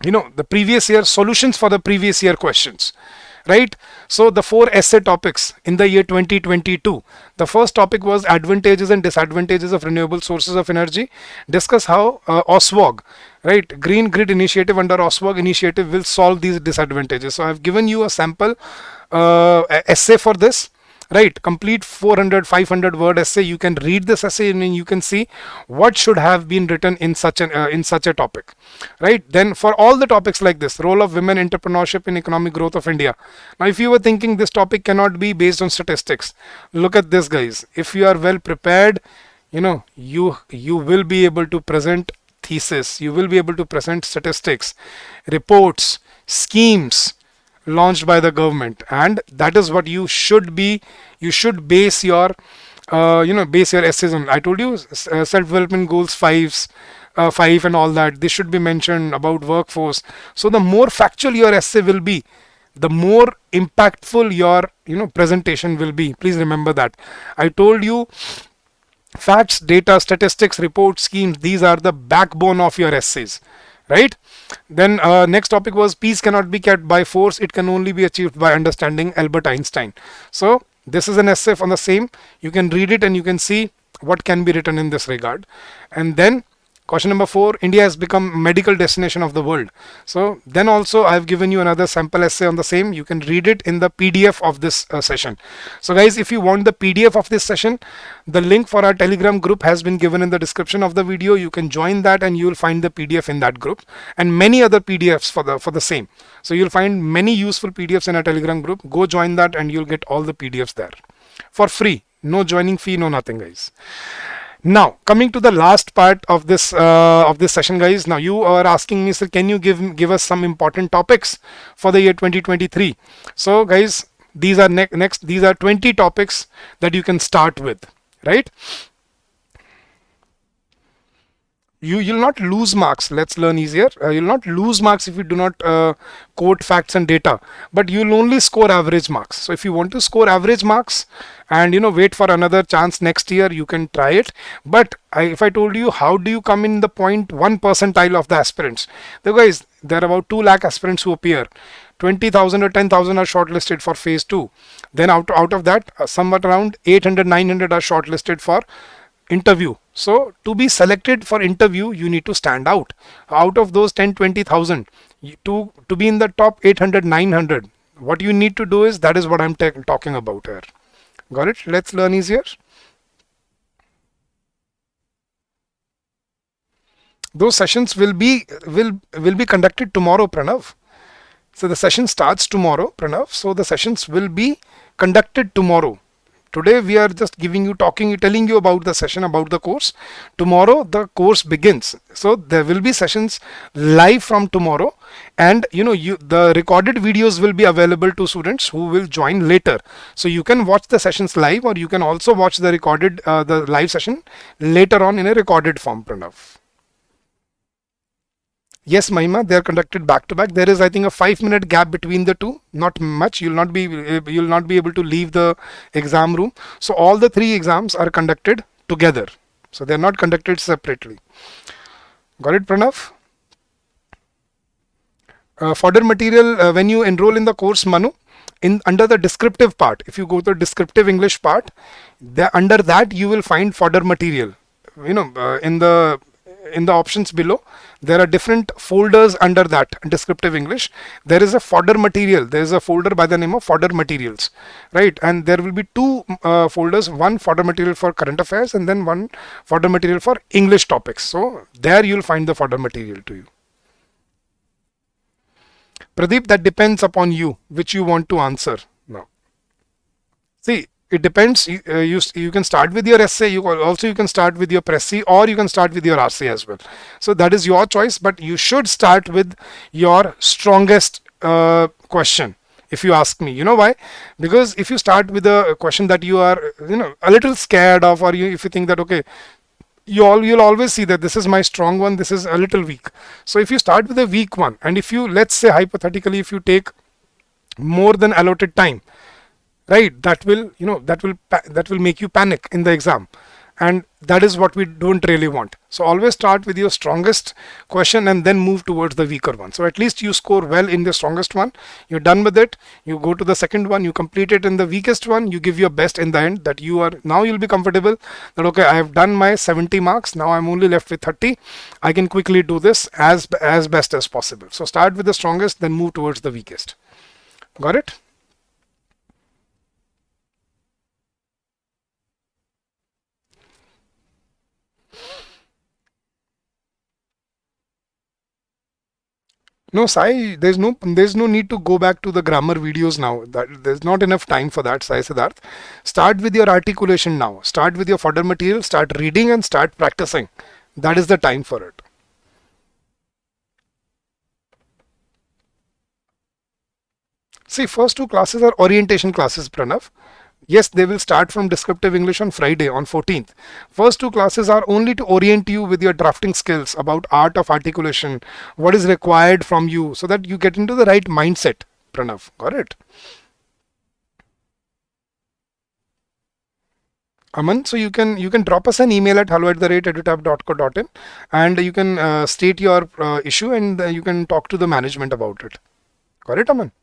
the previous year solutions for the previous year questions. Right? So the 4 essay topics in the year 2022. The first topic was advantages and disadvantages of renewable sources of energy. Discuss how OSWOG, right, Green Grid Initiative under OSWOG initiative will solve these disadvantages. So I have given you a sample essay for this. Right, complete 400-500 word essay. You can read this essay and you can see what should have been written in such a topic. Right, then for all the topics like this, role of women entrepreneurship in economic growth of India. Now if you were thinking this topic cannot be based on statistics, look at this, guys. If you are well prepared, you will be able to present thesis, you will be able to present statistics, reports, schemes launched by the government, and that is what you should base your essays on. I told you self-development goals 5 and all that, this should be mentioned about workforce. So the more factual your essay will be, the more impactful your presentation will be. Please remember that. I told you facts, data, statistics, reports, schemes, these are the backbone of your essays. Right? Then next topic was peace cannot be kept by force, it can only be achieved by understanding, Albert Einstein. So this is an essay on the same. You can read it and you can see what can be written in this regard. And then question number 4, India has become medical destination of the world. So then also I have given you another sample essay on the same. You can read it in the PDF of this session. So guys, if you want the PDF of this session, the link for our Telegram group has been given in the description of the video. You can join that and you will find the PDF in that group, and many other PDFs for the same. So you'll find many useful PDFs in our Telegram group. Go join that and you'll get all the PDFs there for free. No joining fee, no nothing, guys. Now coming to the last part of this session, guys. Now you are asking me, sir, can you give us some important topics for the year 2023? So guys, these are these are 20 topics that you can start with, right? You'll not lose marks. Let's learn easier. You'll not lose marks if you do not quote facts and data, but you'll only score average marks. So if you want to score average marks and wait for another chance next year, you can try it. But if I told you how do you come in the 0.1 percentile of the aspirants, guys, there are about 2 lakh aspirants who appear. 20,000 or 10,000 are shortlisted for phase 2. Then out of that, somewhat around 800-900 are shortlisted for interview So to be selected for interview, you need to stand out of those 10 20,000 to be in the top 800 900. What you need to do is, that is what I'm talking about here. Got it? Let's learn easier. Those sessions will be conducted tomorrow, Pranav. So the session starts tomorrow, Pranav. So the sessions will be conducted tomorrow. Today we are just telling you about the session, about the course. Tomorrow the course begins. So there will be sessions live from tomorrow, and the recorded videos will be available to students who will join later. So you can watch the sessions live, or you can also watch the live session later on in a recorded form, Pranav. Yes, Mahima, they are conducted back to back. There is, I think, a 5-minute gap between the two. Not much. You'll not be able to leave the exam room. So all the 3 exams are conducted together. So they are not conducted separately. Got it, Pranav? Fodder material, when you enroll in the course, Manu, under the descriptive part, if you go to the descriptive English part, under that you will find fodder material. In the options below, there are different folders under that descriptive English. There is a fodder material. There is a folder by the name of fodder materials, right? And there will be 2 folders, one fodder material for current affairs and then one fodder material for English topics. So there you'll find the fodder material to you. Pradeep, that depends upon you, which you want to answer now. See, it depends. You can start with your essay. You can start with your Pressy, or you can start with your RC as well. So that is your choice, but you should start with your strongest question. If you ask me, you know why? Because if you start with a question that you are a little scared of, or if you think that okay, you'll always see that this is my strong one, this is a little weak. So if you start with a weak one, and if you, let's say hypothetically, if you take more than allotted time, right, that will make you panic in the exam, and that is what we don't really want. So always start with your strongest question and then move towards the weaker one. So at least you score well in the strongest one, you're done with it, you go to the second one, you complete it in the weakest one, you give your best in the end, that you'll be comfortable that okay, I have done my 70 marks, now I'm only left with 30, I can quickly do this as best as possible. So start with the strongest, then move towards the weakest. Got it? No, Sai, there's no need to go back to the grammar videos now. There's not enough time for that, Sai Siddharth. Start with your articulation now. Start with your fodder material, start reading and start practicing. That is the time for it. See, first 2 classes are orientation classes, Pranav. Yes, they will start from descriptive English on Friday, on 14th. First 2 classes are only to orient you with your drafting skills, about art of articulation, what is required from you, so that you get into the right mindset, Pranav. Got it? Aman, so you can drop us an email at hello@edutap.co.in, and you can state your issue, and you can talk to the management about it. Got it, Aman?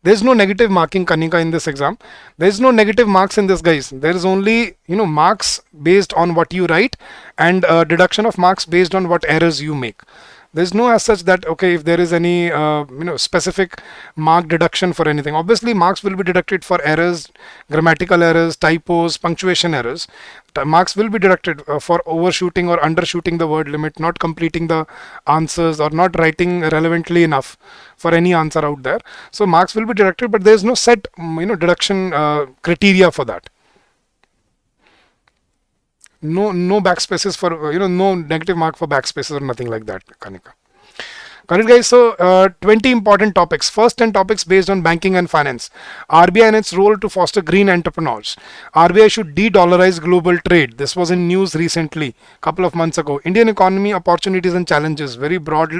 There's no negative marking, Kanika, in this exam. There's no negative marks in this, guys. There is only, marks based on what you write, and deduction of marks based on what errors you make. There's no as such that, okay, if there is any, specific mark deduction for anything. Obviously, marks will be deducted for errors, grammatical errors, typos, punctuation errors. Marks will be deducted for overshooting or undershooting the word limit, not completing the answers, or not writing relevantly enough for any answer out there. So marks will be deducted, but there's no set, deduction criteria for that. No backspaces for, no negative mark for backspaces or nothing like that, Kanika. Got it, guys? So 20 important topics. First 10 topics based on banking and finance. RBI and its role to foster green entrepreneurs. RBI should de-dollarize global trade. This was in news recently, couple of months ago. Indian economy, opportunities and challenges. Very broad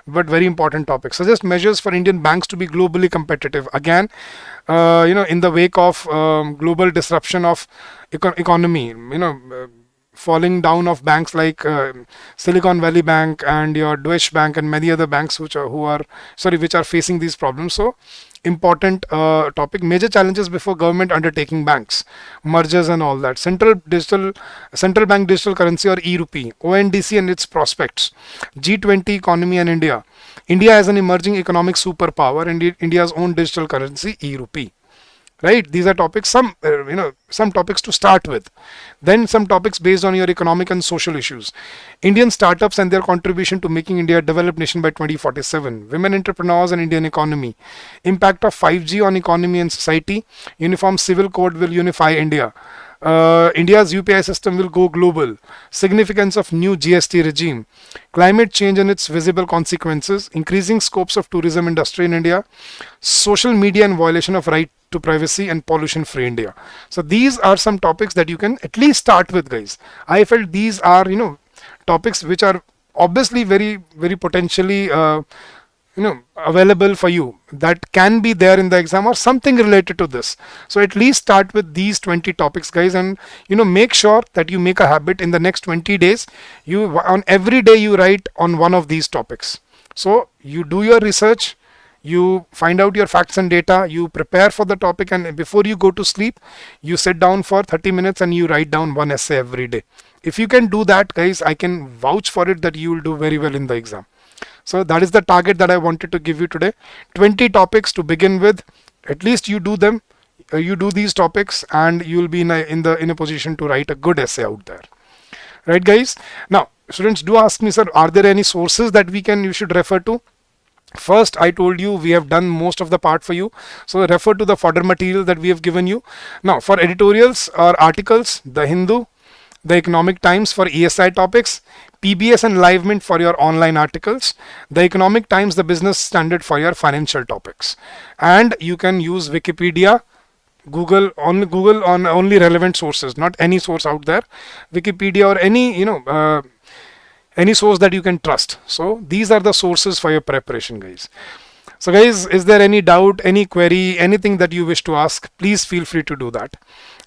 but very important topic. Suggest measures for Indian banks to be globally competitive. Again, in the wake of global disruption of economy, falling down of banks like Silicon Valley Bank and your Deutsche Bank and many other banks which are facing these problems. So important topic. Major challenges before government undertaking banks, mergers and all that. Central bank digital currency or e-rupee, ONDC and its prospects, G20 economy and India. India as an emerging economic superpower and India's own digital currency, e-rupee. Right, these are topics, some topics to start with. Then some topics based on your economic and social issues. Indian startups and their contribution to making India a developed nation by 2047. Women entrepreneurs and Indian economy. Impact of 5G on economy and society. Uniform civil code will unify India. India's UPI system will go global. Significance of new GST regime. Climate change and its visible consequences. Increasing scopes of tourism industry in India. Social media and violation of right to privacy and pollution free India. So these are some topics that you can at least start with, guys. I felt these are topics which are obviously very potentially available for you, that can be there in the exam or something related to this. So at least start with these 20 topics, guys, and make sure that you make a habit in the next 20 days. You on every day you write on one of these topics. So you do your research, you find out your facts and data, you prepare for the topic, and before you go to sleep, you sit down for 30 minutes and you write down one essay every day. If you can do that, guys, I can vouch for it that you will do very well in the exam. So that is the target that I wanted to give you today. 20 topics to begin with. At least you do them. You do these topics, and you will be in a position to write a good essay out there. Right, guys? Now, students do ask me, sir, are there any sources that you should refer to? First, I told you we have done most of the part for you. So refer to the fodder material that we have given you. Now, for editorials or articles, The Hindu, The Economic Times for ESI topics, PBS and Live Mint for your online articles, The Economic Times, the Business Standard for your financial topics. And you can use Wikipedia, Google on only relevant sources, not any source out there. Wikipedia or any source that you can trust. So these are the sources for your preparation, guys. So guys, is there any doubt, any query, anything that you wish to ask? Please feel free to do that,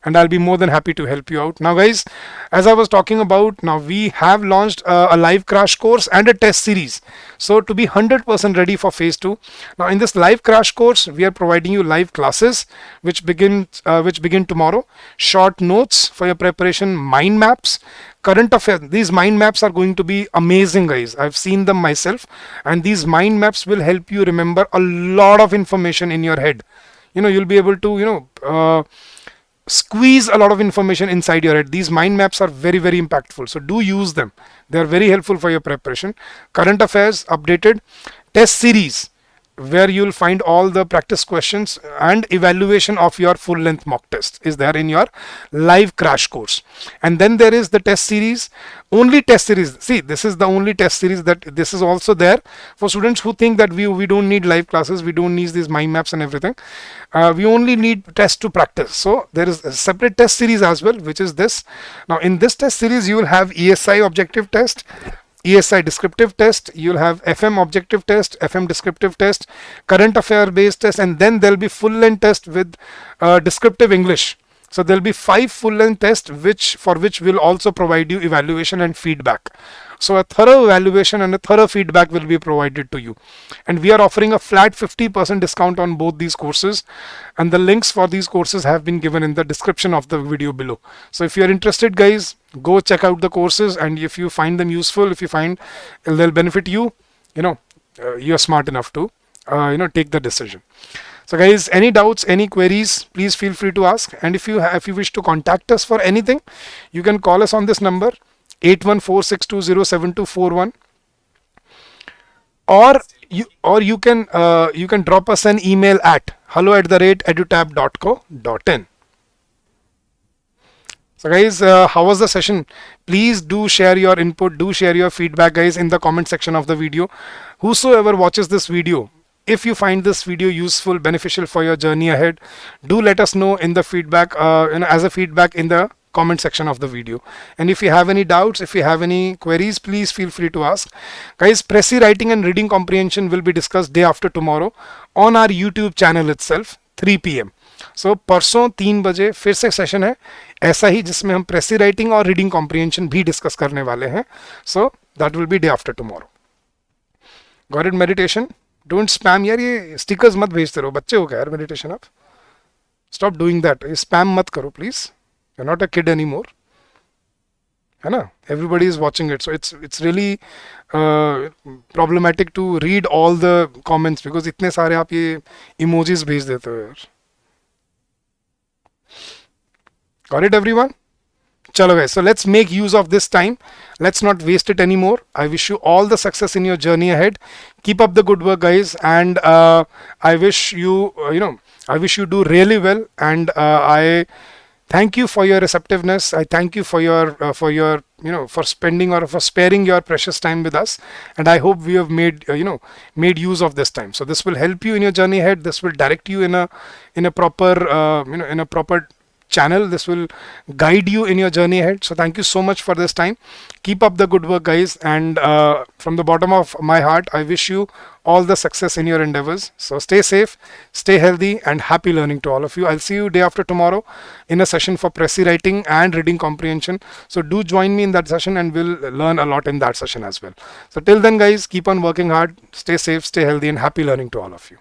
and I'll be more than happy to help you out. Now guys, as I was talking about, now we have launched a live crash course and a test series. So to be 100% ready for phase 2. Now in this live crash course, we are providing you live classes which begin tomorrow, short notes for your preparation, mind maps, current affairs. These mind maps are going to be amazing, guys. I've seen them myself, and these mind maps will help you remember a lot of information in your head. You'll be able to squeeze a lot of information inside your head. These mind maps are very impactful, so do use them. They are very helpful for your preparation. Current affairs updated, test series where you'll find all the practice questions and evaluation of your full length mock test is there in your live crash course. And then there is the test series, only test series. See, this is the only test series that this is also there for students who think that we don't need live classes, we don't need these mind maps and everything. We only need test to practice. So there is a separate test series as well, which is this. Now in this test series, you will have ESI objective test, ESI descriptive test, you'll have FM objective test, FM descriptive test, current affair based test, and then there'll be full length test with descriptive English. So there'll be 5 full length tests for which we'll also provide you evaluation and feedback. So a thorough evaluation and a thorough feedback will be provided to you. And we are offering a flat 50% discount on both these courses. And the links for these courses have been given in the description of the video below. So if you're interested, guys, go check out the courses. And if you find them useful, if you find they'll benefit you, you're smart enough to, take the decision. So guys, any doubts, any queries, please feel free to ask. And if you wish to contact us for anything, you can call us on this number 8146207241, or you can drop us an email at hello@edutap.co.in. So guys, how was the session? Please do share your input, do share your feedback, guys, in the comment section of the video. Whosoever watches this video, if you find this video useful, beneficial for your journey ahead, do let us know in the feedback, as a feedback in the comment section of the video. And if you have any doubts, if you have any queries, please feel free to ask. Guys, Pressy writing and reading comprehension will be discussed day after tomorrow on our YouTube channel itself, 3 p.m. सो परसों 3 बजे फिर से session है ऐसा ही, जिसमें हम प्रेसी writing और reading comprehension भी डिस्कस करने वाले हैं. So that will be day after tomorrow. Got it? Meditation, don't spam यार, ये स्टिकर्स मत भेजते रहो, बच्चे हो गए यार. मेडिटेशन आप स्टॉप डूइंग दैट, स्पैम मत करो please. You are not a kid any more, है ना. Everybody is watching it, so it's really problematic to read all the comments, because इतने सारे आप ये इमोजीज भेज देते हो यार. Got it, everyone? Chalo guys, so let's make use of this time. Let's not waste it anymore. I wish you all the success in your journey ahead. Keep up the good work, guys, and I wish you, I wish you do really well. And I thank you for your receptiveness. I thank you for your for spending or for sparing your precious time with us. And I hope we have made made use of this time. So this will help you in your journey ahead. This will direct you in a proper in a proper channel. This will guide you in your journey ahead. So thank you so much for this time. Keep up the good work, guys, and from the bottom of my heart, I wish you all the success in your endeavors. So stay safe, stay healthy, and happy learning to all of you. I'll see you day after tomorrow in a session for Pressy writing and reading comprehension. So do join me in that session, and we'll learn a lot in that session as well. So till then, guys, keep on working hard, stay safe, stay healthy, and happy learning to all of you.